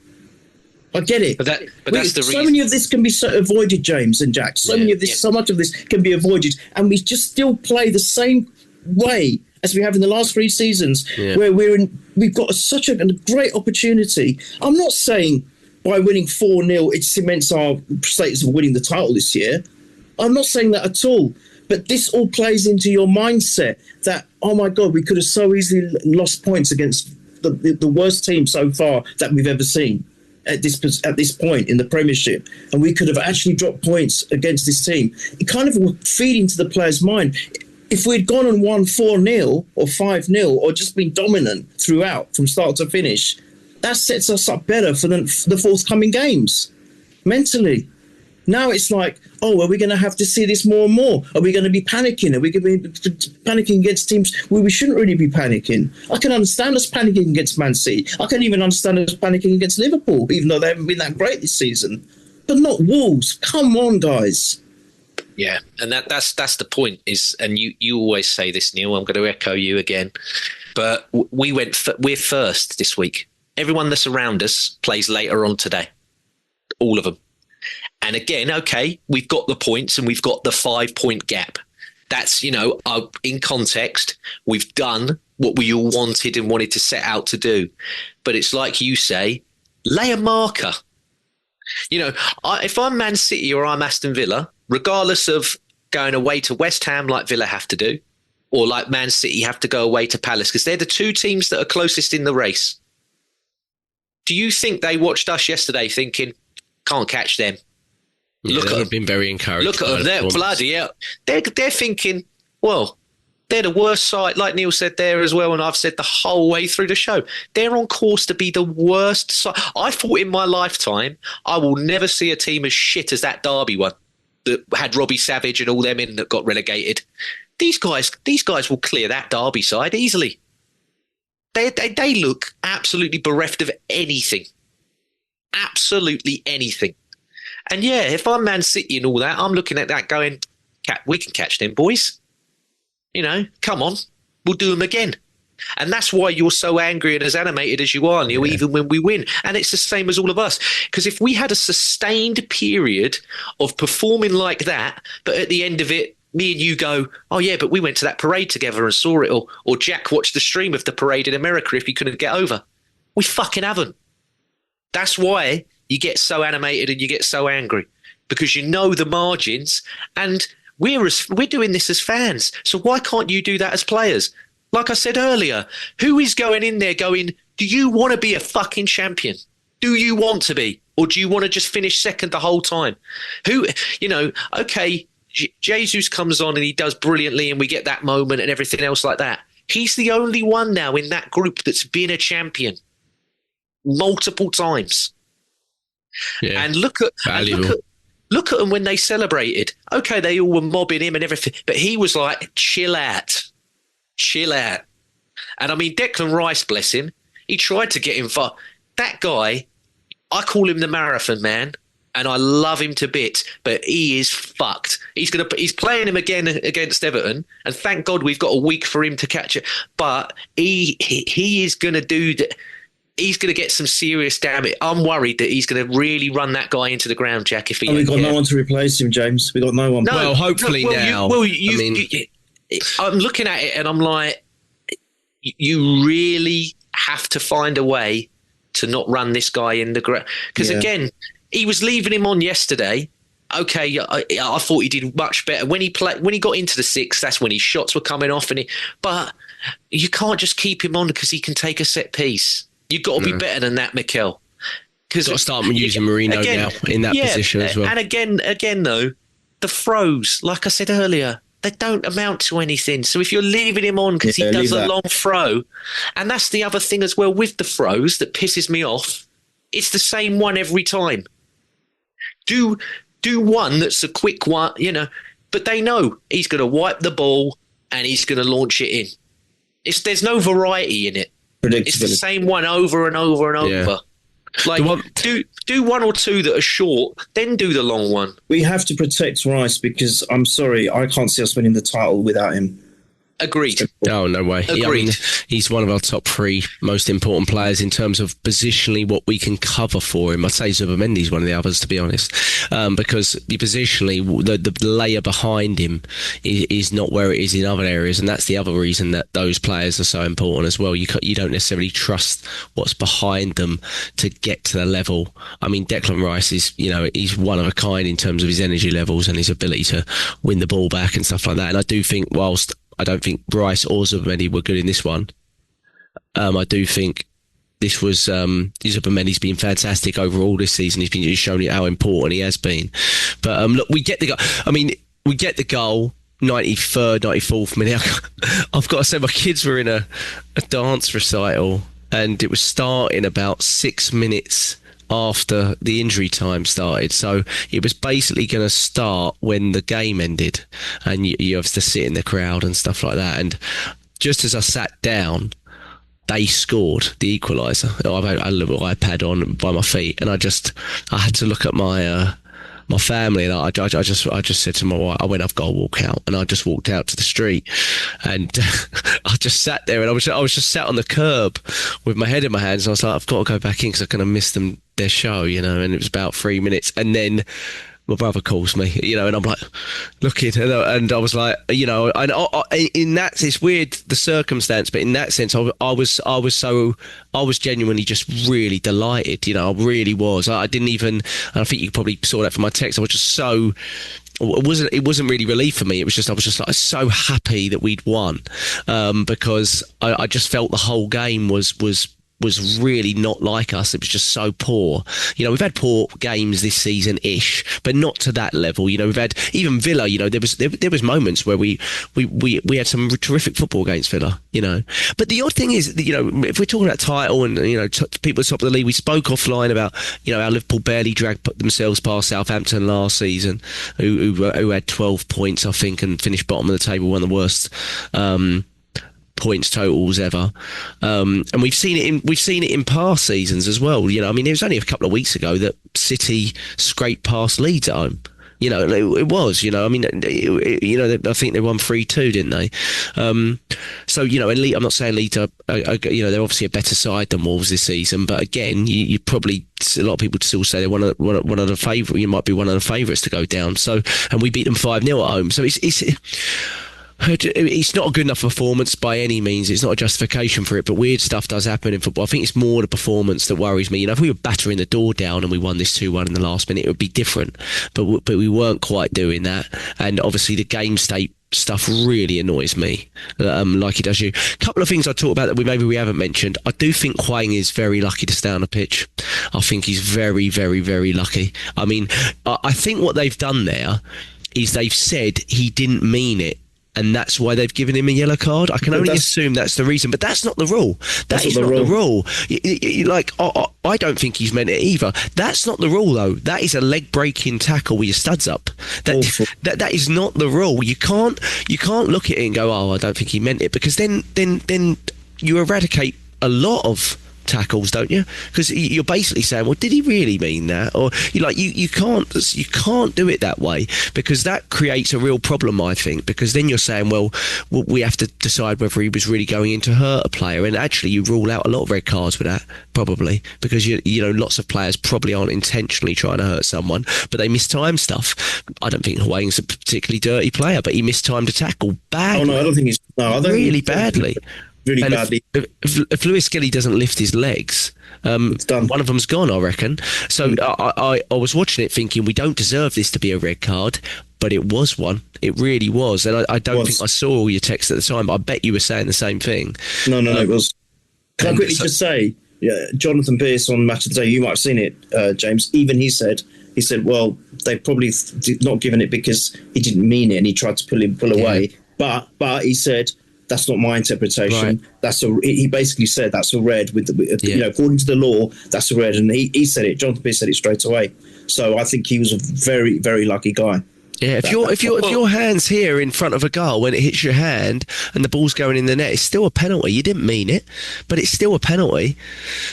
I get it. But that's the reason. So many of this can be avoided, James and Jack. So much of this can be avoided, and we just still play the same way as we have in the last 3 seasons, where we've got such a great opportunity. I'm not saying by winning 4-0 it cements our status of winning the title this year. I'm not saying that at all. But this all plays into your mindset that, oh my God, we could have so easily lost points against the worst team so far that we've ever seen at this point in the Premiership, and we could have actually dropped points against this team. It kind of will feed into the player's mind. If we'd gone and won 4-0 or 5-0 or just been dominant throughout from start to finish, that sets us up better for the forthcoming games mentally. Now it's like, are we going to have to see this more and more? Are we going to be panicking? Are we going to be panicking against teams where we shouldn't really be panicking? I can understand us panicking against Man City. I can even understand us panicking against Liverpool, even though they haven't been that great this season. But not Wolves. Come on, guys. Yeah, and that's the point. And you always say this, Neil. I'm going to echo you again. But we're first this week. Everyone that's around us plays later on today. All of them. And again, okay, we've got the points and we've got the 5-point gap. That's, in context, we've done what we all wanted and wanted to set out to do. But it's like you say, lay a marker. If I'm Man City or I'm Aston Villa, regardless of going away to West Ham like Villa have to do, or like Man City have to go away to Palace, because they're the 2 teams that are closest in the race. Do you think they watched us yesterday thinking, can't catch them? Yeah, look at them. Been very encouraged. Look at them. They're bloody hell. They're thinking, well, they're the worst side, like Neil said there as well, and I've said the whole way through the show. They're on course to be the worst side. I thought in my lifetime I will never see a team as shit as that Derby one that had Robbie Savage and all them in that got relegated. These guys will clear that Derby side easily. They look absolutely bereft of anything. Absolutely anything. And yeah, if I'm Man City and all that, I'm looking at that going, we can catch them boys. Come on, we'll do them again. And that's why you're so angry and as animated as you are, Neil, even when we win. And it's the same as all of us. Because if we had a sustained period of performing like that, but at the end of it, me and you go, oh yeah, but we went to that parade together and saw it, or Jack watched the stream of the parade in America if he couldn't get over. We fucking haven't. That's why you get so animated and you get so angry, because you know the margins, and we're doing this as fans. So why can't you do that as players? Like I said earlier, who is going in there going, do you want to be a fucking champion? Do you want to be? Or do you want to just finish second the whole time? Okay, Jesus comes on and he does brilliantly and we get that moment and everything else like that. He's the only one now in that group that's been a champion multiple times. Yeah, and look at them when they celebrated. Okay, they all were mobbing him and everything, but he was like, chill out. And I mean, Declan Rice, bless him, He tried to get him far. That guy, I call him the marathon man, and I love him to bits, but he is fucked. He's playing him again against Everton, and thank God we've got a week for him to catch it. But he is going to do that. He's going to get some serious damage. I'm worried that he's going to really run that guy into the ground, Jack. If he, we've got no one to replace him, James. We've got no one. No, well, hopefully now. I'm looking at it and I'm like, you really have to find a way to not run this guy in the ground. Because again, he was leaving him on yesterday. Okay, I thought he did much better when he got into the six. That's when his shots were coming off, but you can't just keep him on because he can take a set piece. You've got to be better than that, Mikel. Got to start using Marino now in that position as well. And again, though, the throws, like I said earlier, they don't amount to anything. So if you're leaving him on because he does a long throw, and that's the other thing as well with the throws that pisses me off, it's the same one every time. Do one that's a quick one, but they know he's going to wipe the ball and he's going to launch it in. There's no variety in it. It's the same one over and over and over. Yeah. Like, do one or two that are short, then do the long one. We have to protect Rice because I'm sorry, I can't see us winning the title without him. Agreed. Oh, no way. Agreed. I mean, he's one of our top 3 most important players in terms of positionally what we can cover for him. I'd say Zubimendi's one of the others, to be honest, because positionally, the layer behind him is not where it is in other areas, and that's the other reason that those players are so important as well. You don't necessarily trust what's behind them to get to the level. I mean, Declan Rice is, he's one of a kind in terms of his energy levels and his ability to win the ball back and stuff like that. And I do think whilst I don't think Bryce or Zubimendi were good in this one, I do think this was Zubimendi's been fantastic overall this season. He's been showing how important he has been. But look, we get the goal. I mean, we get the goal. 93rd, 94th minute. I've got to say, my kids were in a dance recital, and it was starting about 6 minutes after the injury time started, so it was basically going to start when the game ended, and you have to sit in the crowd and stuff like that. And just as I sat down, they scored the equaliser. I had a little iPad on by my feet, and I had to look at my family, and I just said to my wife, I've got to walk out, and I just walked out to the street, and I just sat there, and I was just sat on the curb with my head in my hands, and I was like, I've got to go back in because I'm going to miss their show, and it was about 3 minutes, and then my brother calls me, and I'm like looking, and I was like, in that, it's weird the circumstance, but in that sense, I was genuinely just really delighted, I really was. I didn't even, and I think you probably saw that from my text, I was just so. It wasn't really relief for me. I was just like so happy that we'd won, because I just felt the whole game was really not like us. It was just so poor. We've had poor games this season-ish, but not to that level. We've had even Villa. There was moments where we had some terrific football against Villa. But the odd thing is, if we're talking about title and people at the top of the league, we spoke offline about how Liverpool barely dragged themselves past Southampton last season, who had 12 points, I think, and finished bottom of the table, one of the worst points totals ever, and we've seen it in past seasons as well. I mean, it was only a couple of weeks ago that City scraped past Leeds at home. It was. I mean, I think they won 3-2, didn't they? So and I'm not saying Leeds are they're obviously a better side than Wolves this season, but again, you probably, a lot of people still say they're one of the favourite. You might be one of the favourites to go down. So, and we beat them 5-0 at home. So it's not a good enough performance by any means. It's not a justification for it, but weird stuff does happen in football. I think it's more the performance that worries me. If we were battering the door down and we won this 2-1 in the last minute, it would be different. But we weren't quite doing that. And obviously the game state stuff really annoys me, like it does you. A couple of things I talked about that we haven't mentioned. I do think Hwang is very lucky to stay on the pitch. I think he's very, very, very lucky. I mean, I think what they've done there is they've said he didn't mean it, and that's why they've given him a yellow card. I can only assume that's the reason, but that's not the rule. That is not the rule. I don't think he's meant it either. That's not the rule, though. That is a leg-breaking tackle with your studs up. That is not the rule. You can't look at it and go, I don't think he meant it, because then you eradicate a lot of tackles, don't you? Because you're basically saying, well, did he really mean that? Or you can't do it that way, because that creates a real problem, I think, because then you're saying, well, we have to decide whether he was really going in to hurt a player, and actually you rule out a lot of red cards with that, probably, because lots of players probably aren't intentionally trying to hurt someone, but they mistime stuff. I don't think Hwang's a particularly dirty player, but he mistimed a tackle badly. Oh no, I don't think he's really badly. Really and badly. If Lewis Skelly doesn't lift his legs, it's done. One of them's gone, I reckon. So I was watching it thinking, we don't deserve this to be a red card, but it was one. It really was. And I don't think I saw all your texts at the time, but I bet you were saying the same thing. No, it was. Can I quickly just say, Jonathan Pearce on Match of the Day, you might have seen it, James, even he said, well, they probably not given it because he didn't mean it and he tried to pull away. But he said, that's not my interpretation. Right. He basically said that's a red according to the law, that's a red. And he said it. Jonathan Pearce said it straight away. So I think he was a very, very lucky guy. Yeah, if your hand's here in front of a goal when it hits your hand and the ball's going in the net, it's still a penalty. You didn't mean it, but it's still a penalty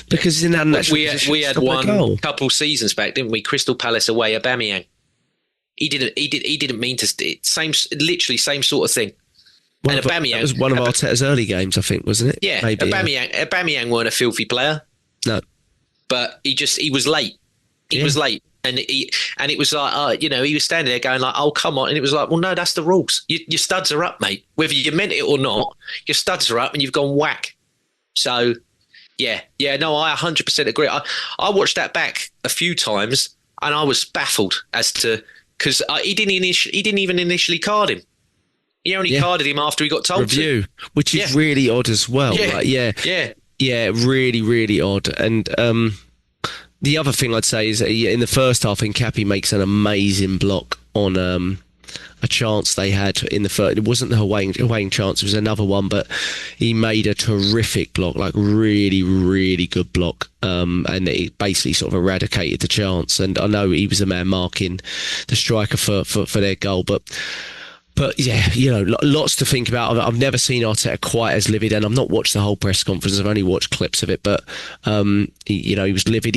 because in that we had one a couple seasons back, didn't we? Crystal Palace away, Aubameyang. He didn't mean to. Literally same sort of thing. That was one of Arteta's early games, I think, wasn't it? Yeah, maybe. Aubameyang weren't a filthy player. No, but he was late. He was late. And it was like, he was standing there going like, oh, come on. And it was like, well, no, that's the rules. Your studs are up, mate. Whether you meant it or not, your studs are up and you've gone whack. So, no, I 100% agree. I watched that back a few times and I was baffled as to, because he didn't even initially card him. He only carded him after he got told to. Which is really odd as well. Really, really odd. And the other thing I'd say is that in the first half, Nkappi makes an amazing block on a chance they had in the first. It wasn't the Hwang chance, it was another one, but he made a terrific block, like really, really good block. And it basically sort of eradicated the chance. And I know he was the man marking the striker for their goal, but yeah, lots to think about. I've never seen Arteta quite as livid, and I've not watched the whole press conference. I've only watched clips of it, but he was livid.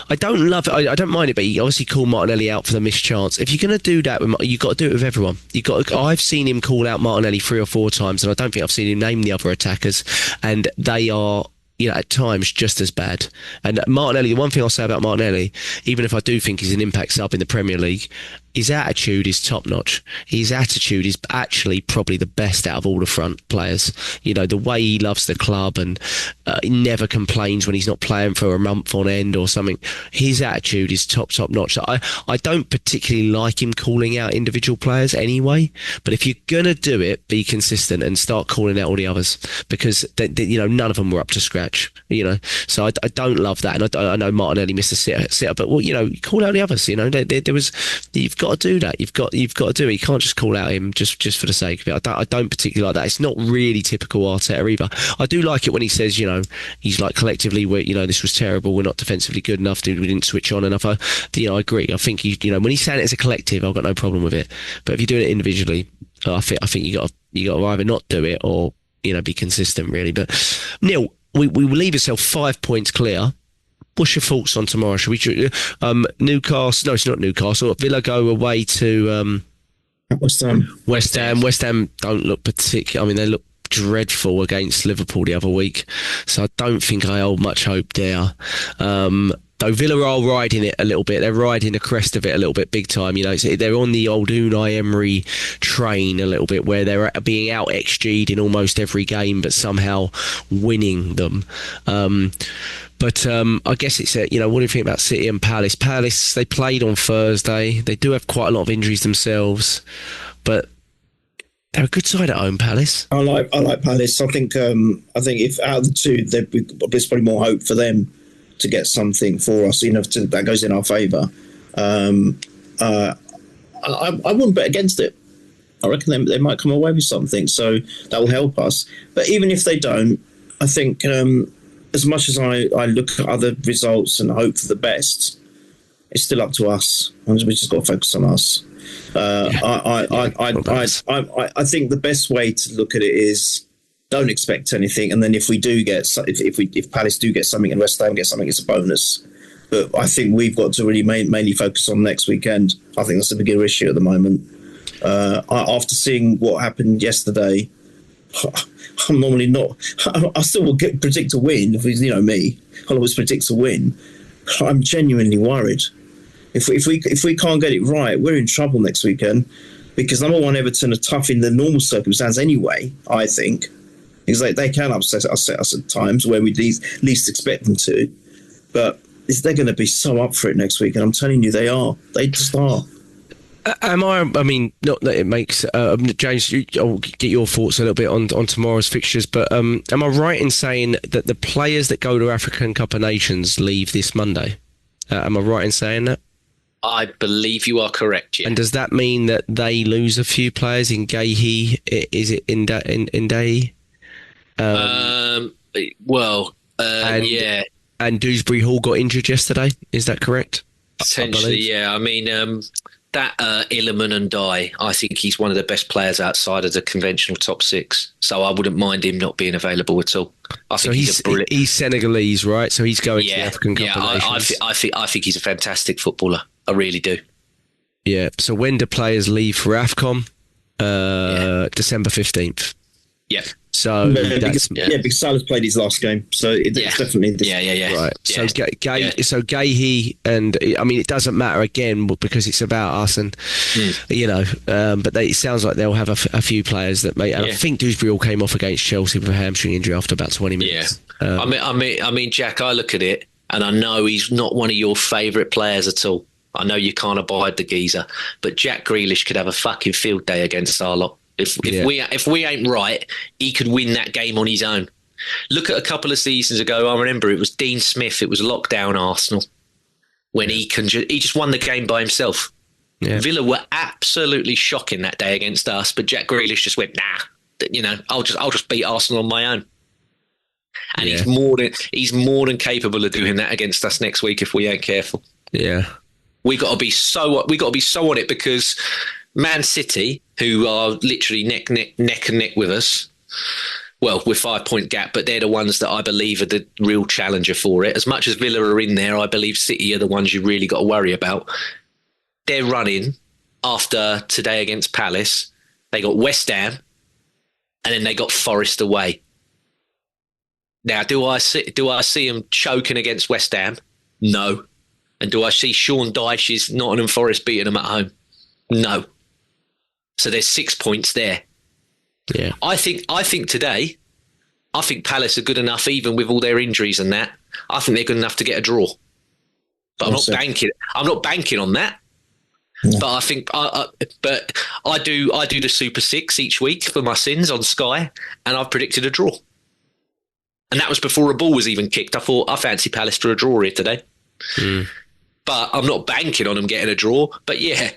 I don't love it. I don't mind it, but he obviously called Martinelli out for the missed chance. If you're going to do that, you've got to do it with everyone. I've seen him call out Martinelli 3 or 4 times, and I don't think I've seen him name the other attackers, and they are, at times just as bad. And Martinelli, the one thing I'll say about Martinelli, even if I do think he's an impact sub in the Premier League, his attitude is top notch. His attitude is actually probably the best out of all the front players. The way he loves the club and he never complains when he's not playing for a month on end or something. His attitude is top notch. I don't particularly like him calling out individual players anyway, but if you're going to do it, be consistent and start calling out all the others, because none of them were up to scratch. So I don't love that, and I know Martinelli missed a sitter, but call out the others. There was, you've got to do that. You've got to do it. You can't just call out him just for the sake of it. I don't particularly like that. It's not really typical Arteta either. I do like it when he says, he's like, collectively, this was terrible. We're not defensively good enough. We didn't switch on enough. I agree. I think when he's saying it as a collective, I've got no problem with it. But if you're doing it individually, I think you got to either not do it or be consistent, really. But Neil, we will leave yourself 5 points clear. What's your thoughts on tomorrow? Should we Newcastle? No, it's not Newcastle. Villa go away to West Ham. West Ham don't look particular. I mean, they look dreadful against Liverpool the other week, so I don't think I hold much hope there. Though Villa are riding it a little bit. They're riding the crest of it a little bit, big time. They're on the old Unai Emery train a little bit, where they're being out XG'd in almost every game, but somehow winning them. But I guess it's what do you think about City and Palace? Palace, they played on Thursday. They do have quite a lot of injuries themselves, but they're a good side at home, Palace. I like Palace. I think if out of the two, there's probably more hope for them to get something for us, that goes in our favour. I wouldn't bet against it. I reckon they might come away with something, so that will help us. But even if they don't, I think as much as I look at other results and hope for the best, it's still up to us. We just got to focus on us. I think the best way to look at it is don't expect anything. And then if Palace do get something and West Ham get something, it's a bonus. But I think we've got to really mainly focus on next weekend. I think that's a bigger issue at the moment. After seeing what happened yesterday, I'm normally not. I still will predict a win. If me, I'll always predict a win. I'm genuinely worried. If we can't get it right, we're in trouble next weekend. Because number one, Everton are tough in the normal circumstance anyway. I think because they can upset us at times where we least expect them to. But they're going to be so up for it next week, and I'm telling you, they are. They just are. I mean, not that it makes James. I'll get your thoughts a little bit on tomorrow's fixtures, but am I right in saying that the players that go to African Cup of Nations leave this Monday? Am I right in saying that? I believe you are correct. Yeah. And does that mean that they lose a few players in Gahey? Is it in Day? Yeah. And Dewsbury Hall got injured yesterday. Is that correct? Potentially, yeah. I mean, that Illiman and Dye, I think he's one of the best players outside of the conventional top six. So I wouldn't mind him not being available at all. I think he's Senegalese, right? So he's going to the African Cup of Nations. I think he's a fantastic footballer. I really do. Yeah. So when do players leave for AFCON? December 15th. Yeah. So because Salah's played his last game, so it's definitely this. Yeah. Right. So Gahey, and I mean it doesn't matter again because it's about us, and but it sounds like they'll have a few players that may. And I think Dewsbury all came off against Chelsea with a hamstring injury after about 20 minutes. Yeah. I mean, Jack, I look at it and I know he's not one of your favourite players at all. I know you can't abide the geezer, but Jack Grealish could have a fucking field day against our lot. If we ain't right, he could win that game on his own. Look at a couple of seasons ago. I remember it was Dean Smith. It was lockdown Arsenal when he just won the game by himself. Yeah. Villa were absolutely shocking that day against us, but Jack Grealish just went, nah. I'll just beat Arsenal on my own. And he's more than capable of doing that against us next week if we ain't careful. Yeah, we got to be so on it because Man City, who are literally neck and neck with us, well, we're 5-point gap, but they're the ones that I believe are the real challenger for it. As much as Villa are in there, I believe City are the ones you really got to worry about. They're running after today against Palace. They got West Ham, and then they got Forest away. Now, do I see them choking against West Ham? No. And do I see Sean Dyche's Nottingham Forest beating them at home? No. So there's 6 points there. Yeah. I think today, I think Palace are good enough, even with all their injuries and that. I think they're good enough to get a draw. But I'm not banking on that. Yeah. But I think, but I do the Super Six each week for my sins on Sky, and I've predicted a draw. And that was before a ball was even kicked. I thought I fancy Palace for a draw here today. Mm. But I'm not banking on them getting a draw. But yeah,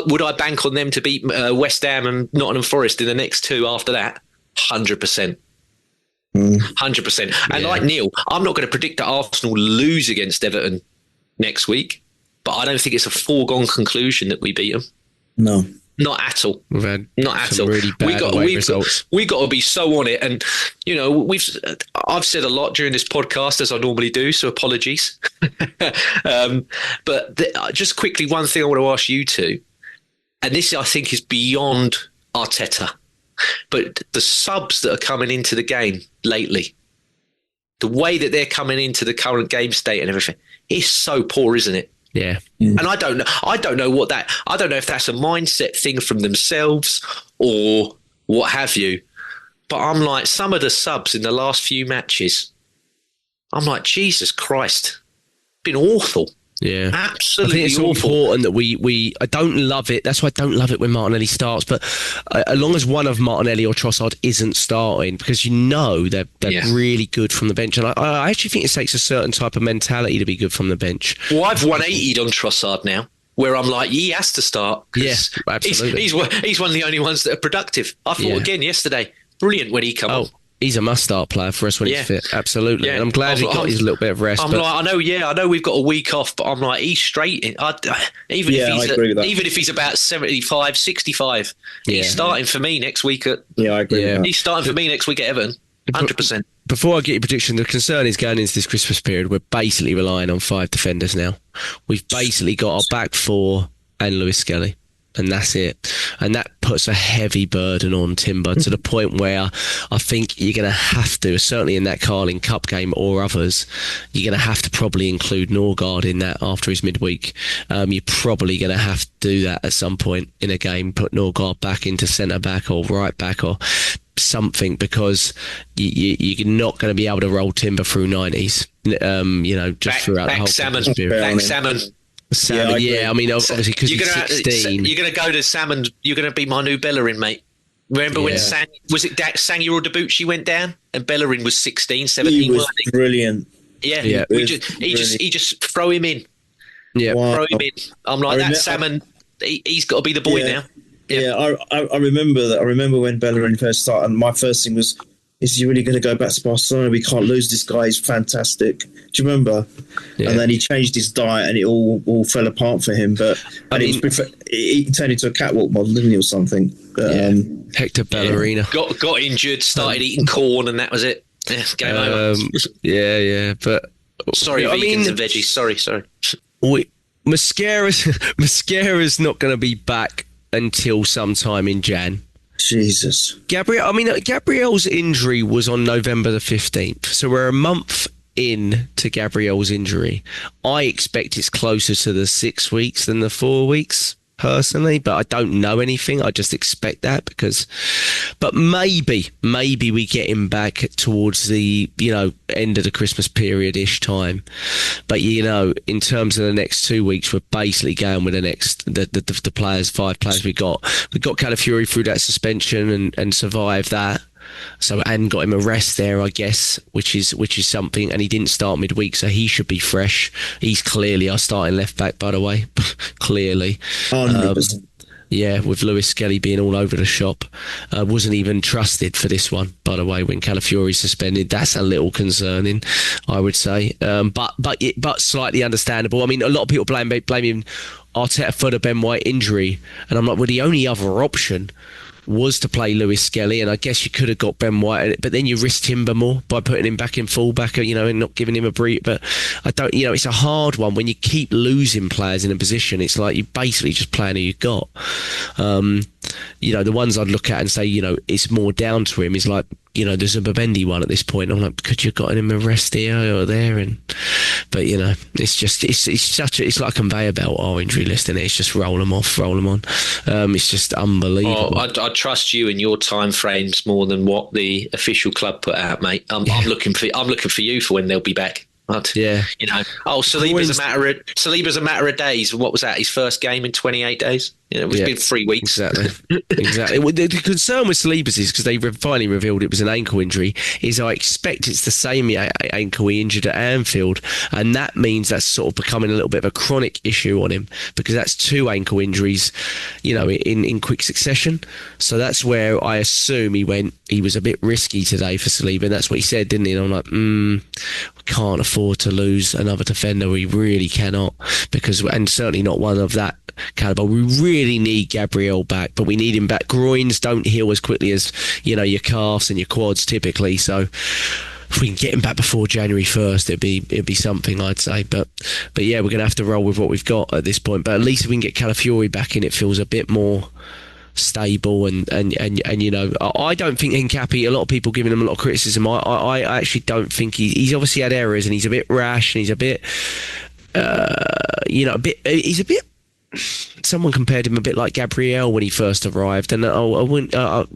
would I bank on them to beat West Ham and Nottingham Forest in the next two after that? 100%. 100%. And like Neil, I'm not going to predict that Arsenal lose against Everton next week, but I don't think it's a foregone conclusion that we beat them. No. Not at all. We've had not at all. Really bad results. We got to be so on it, and I've said a lot during this podcast as I normally do, so apologies. But just quickly, one thing I want to ask you two, and this I think is beyond Arteta, but the subs that are coming into the game lately, the way that they're coming into the current game state and everything, is so poor, isn't it? Yeah. And I don't know I don't know if that's a mindset thing from themselves or what have you. But I'm like, some of the subs in the last few matches, I'm like, Jesus Christ, been awful. Yeah. Absolutely. I think it's awful. important that I don't love it. That's why I don't love it when Martinelli starts. But as long as one of Martinelli or Trossard isn't starting, because they're really good from the bench. And I actually think it takes a certain type of mentality to be good from the bench. Well, I've 180'd on Trossard now, where I'm like, he has to start. Yes, absolutely. He's one of the only ones that are productive. I thought again yesterday, brilliant when he came on. He's a must-start player for us when he's fit. Absolutely. And I'm glad he got his little bit of rest. I know we've got a week off, but I'm like, he's straight in. Even if he's about 75, 65, he's starting for me next week at. Yeah, I agree. He's starting for me next week at Everton. 100%. Before I get your prediction, the concern is going into this Christmas period, we're basically relying on 5 defenders now. We've basically got our back 4 and Lewis Skelly. And that's it. And that puts a heavy burden on Timber to the point where I think you're going to have to, certainly in that Carling Cup game or others, you're going to have to probably include Norgard in that after his midweek. You're probably going to have to do that at some point in a game, put Norgard back into centre-back or right-back or something, because you're not going to be able to roll Timber through 90s, throughout the whole Salmon. I mean, obviously, because he's 16. You're going to go to Salmon. You're going to be my new Bellerin, mate. Remember when Sangir or Debuchy went down and Bellerin was 16, 17? He was brilliant. Yeah. He just throw him in. Yeah. Wow. Throw him in. I'm like, that Salmon, he's got to be the boy now. Yeah, I remember that. I remember when Bellerin first started, and my first thing was, is he really going to go back to Barcelona? We can't lose this guy. He's fantastic. Do you remember? Yeah. And then he changed his diet and it all fell apart for him. But he turned into a catwalk model, didn't he, or something? Hector Ballerina. Got injured, started eating corn, and that was it. Yeah, game over. But sorry, vegans and veggies. Sorry. Mascara's not going to be back until sometime in Jan. Jesus. Gabriel's injury was on November the 15th, so we're a month in to Gabriel's injury. I expect it's closer to the 6 weeks than the 4 weeks, personally, but I don't know anything. I just expect that but maybe we get him back towards the, end of the Christmas period-ish time. But, in terms of the next 2 weeks, we're basically going with the players, 5 players we got. We got Calafiori through that suspension and survived that. So, and got him a rest there, I guess, which is something. And he didn't start midweek, so he should be fresh. He's clearly our starting left back, by the way. Clearly. 100%. Yeah, with Lewis Skelly being all over the shop. Wasn't even trusted for this one, by the way, when Calafiori suspended. That's a little concerning, I would say. But slightly understandable. I mean, a lot of people blaming Arteta for the Ben White injury. And I'm like, well, the only other option was to play Lewis Skelly, and I guess you could have got Ben White, but then you risk Timber more by putting him back in fullback, and not giving him a brief. But I don't, it's a hard one when you keep losing players in a position. It's like you basically just playing who you got. The ones I'd look at and say, it's more down to him is like, there's a Babendi one at this point. I'm like, could you have gotten him a rest here or there? But it's just it's like a conveyor belt, our injury list, and it's just roll them off, roll them on. It's just unbelievable. I trust you and your time frames more than what the official club put out, mate. I'm looking for you for when they'll be back. But, Saliba's a matter of days. What was that? His first game in 28 days? It's been 3 weeks. Exactly. Well, the concern with Saliba's is, because they finally revealed it was an ankle injury, is I expect it's the same ankle he injured at Anfield, and that means that's sort of becoming a little bit of a chronic issue on him, because that's 2 ankle injuries, in quick succession. So that's where I assume he was a bit risky today for Saliba, and that's what he said, didn't he? And I'm like, we can't afford to lose another defender. We really cannot, and certainly not one of that caliber. We really need Gabriel back, but we need him back. Groins don't heal as quickly as your calves and your quads typically, so if we can get him back before January 1st, it'd be something, I'd say. But yeah, we're gonna have to roll with what we've got at this point. But at least if we can get Calafiori back in, it feels a bit more stable, and I don't think Hincapié, a lot of people giving him a lot of criticism. I actually don't think he's obviously had errors, and he's a bit rash, and he's a bit he's a bit, someone compared him a bit like Gabriel when he first arrived, and a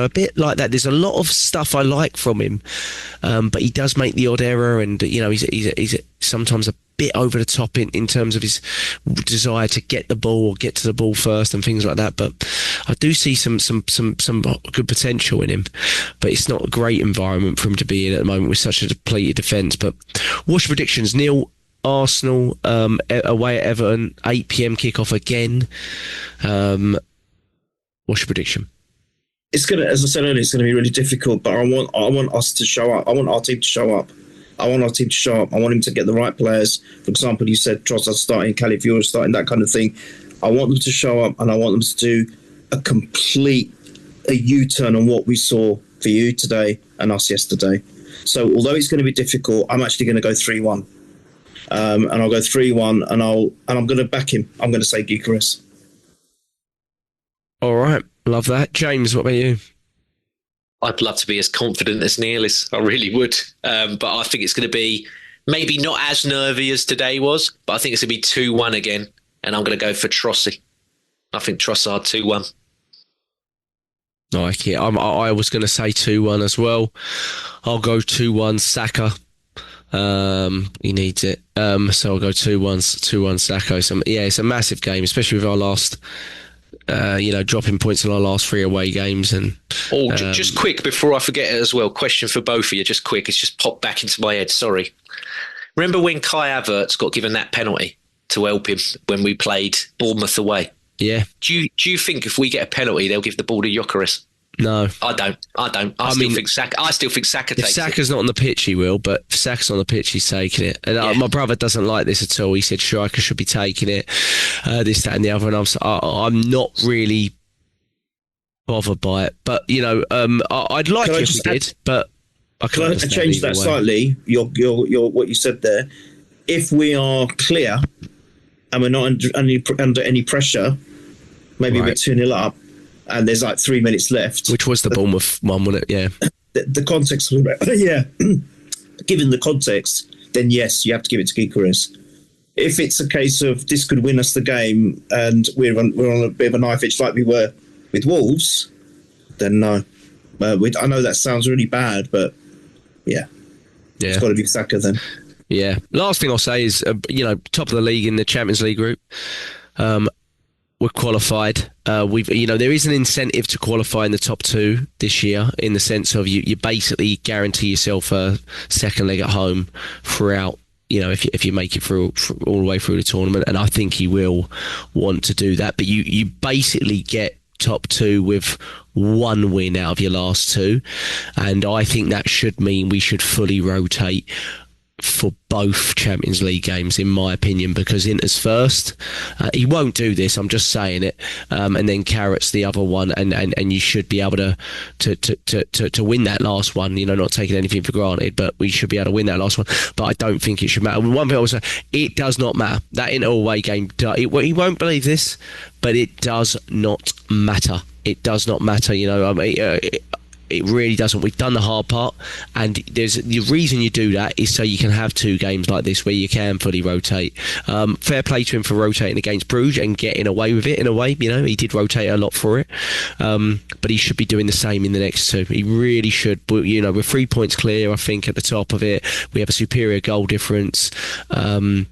bit like that. There's a lot of stuff I like from him, but he does make the odd error, and he's sometimes a bit over the top in terms of his desire to get the ball or get to the ball first and things like that. But I do see some good potential in him, but it's not a great environment for him to be in at the moment with such a depleted defence. But what's your predictions, Neil? Arsenal away at Everton, 8 p.m. kickoff again. What's your prediction? it's gonna, as I said earlier, it's gonna be really difficult. But I want us to show up. I want our team to show up. I want him to get the right players. For example, you said Trossard starting, Calafiori starting, that kind of thing. I want them to show up, and I want them to do a U-turn on what we saw for you today and us yesterday. So although it's going to be difficult, I'm actually going to go 3-1. And I'll go 3-1, and I'm going to back him. I'm going to say Gyökeres. All right, love that. James, what about you? I'd love to be as confident as Neil is. I really would. But I think it's going to be maybe not as nervy as today was, but I think it's going to be 2-1 again. And I'm going to go for Trossy. I think Trossard 2-1. Like it. I was going to say 2-1 as well. I'll go 2-1 Saka. He needs it. So I'll go 2-1 Saka. So, yeah, it's a massive game, especially with our last... dropping points in our last 3 away games. And just quick before I forget it as well, question for both of you, just quick, it's just popped back into my head, sorry. Remember when Kai Havertz got given that penalty to help him when we played Bournemouth away? Yeah. Do you think if we get a penalty they'll give the ball to Gyökeres? No. I don't. I still think Saka takes it. If Saka's not on the pitch, he will, but if Saka's on the pitch, he's taking it. And my brother doesn't like this at all. He said striker should be taking it, this, that and the other, and I'm not really bothered by it. But, I'd like it if he did, but I can't. Can I change that slightly? Your what you said there. If we are clear and we're not under any pressure, maybe we're 2-0 up, and there's like 3 minutes left. Which was the Bournemouth one, wasn't it? Yeah. The context, yeah. Given the context, then yes, you have to give it to Gyökeres. If it's a case of this could win us the game and we're on a bit of a knife edge like we were with Wolves, then no. I know that sounds really bad, but yeah. It's got to be Saka then. Yeah. Last thing I'll say is, top of the league in the Champions League group. We're qualified. There is an incentive to qualify in the top 2 this year, in the sense of you basically guarantee yourself a second leg at home throughout. If you make it through all the way through the tournament, and I think he will want to do that. But you basically get top 2 with 1 win out of your last 2, and I think that should mean we should fully rotate for both Champions League games, in my opinion, because Inter's first. He won't do this, I'm just saying it, and then Carrott's the other one, and you should be able to win that last one. Not taking anything for granted, but we should be able to win that last one. But I don't think it should matter. One thing I will say, it does not matter. That Inter away game, he won't believe this, but it does not matter. It does not matter. It really doesn't. We've done the hard part, and the reason you do that is so you can have 2 games like this where you can fully rotate. Fair play to him for rotating against Bruges and getting away with it in a way. He did rotate a lot for it, but he should be doing the same in the next 2. He really should. We're 3 points clear, I think, at the top of it. We have a superior goal difference. He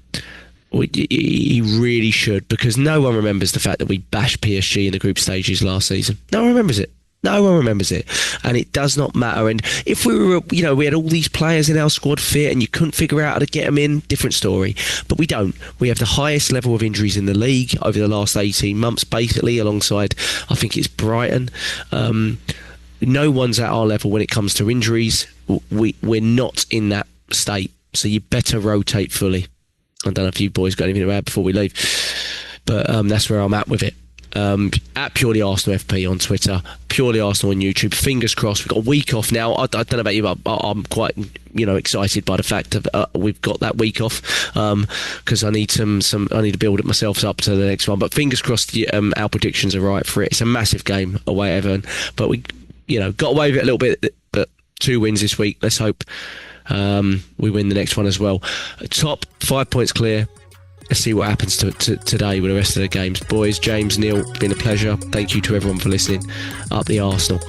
really should, because no one remembers the fact that we bashed PSG in the group stages last season. No one remembers it. No one remembers it, and it does not matter. And if we were, we had all these players in our squad fit, and you couldn't figure out how to get them in, different story. But we don't. We have the highest level of injuries in the league over the last 18 months, basically, alongside, I think it's Brighton. No one's at our level when it comes to injuries. We're not in that state, so you better rotate fully. I don't know if you boys got anything to add before we leave, but that's where I'm at with it. At Purely Arsenal FP on Twitter, Purely Arsenal on YouTube. Fingers crossed. We've got a week off now. I don't know about you, but I'm quite excited by the fact that we've got that week off, because I need I need to build it myself up to the next one. But fingers crossed, our predictions are right for it. It's a massive game away at Everton, but we got away with it a little bit. But 2 wins this week. Let's hope we win the next one as well. Top 5 points clear. Let's see what happens to today with the rest of the games. Boys, James, Neil, it's been a pleasure. Thank you to everyone for listening. Up the Arsenal.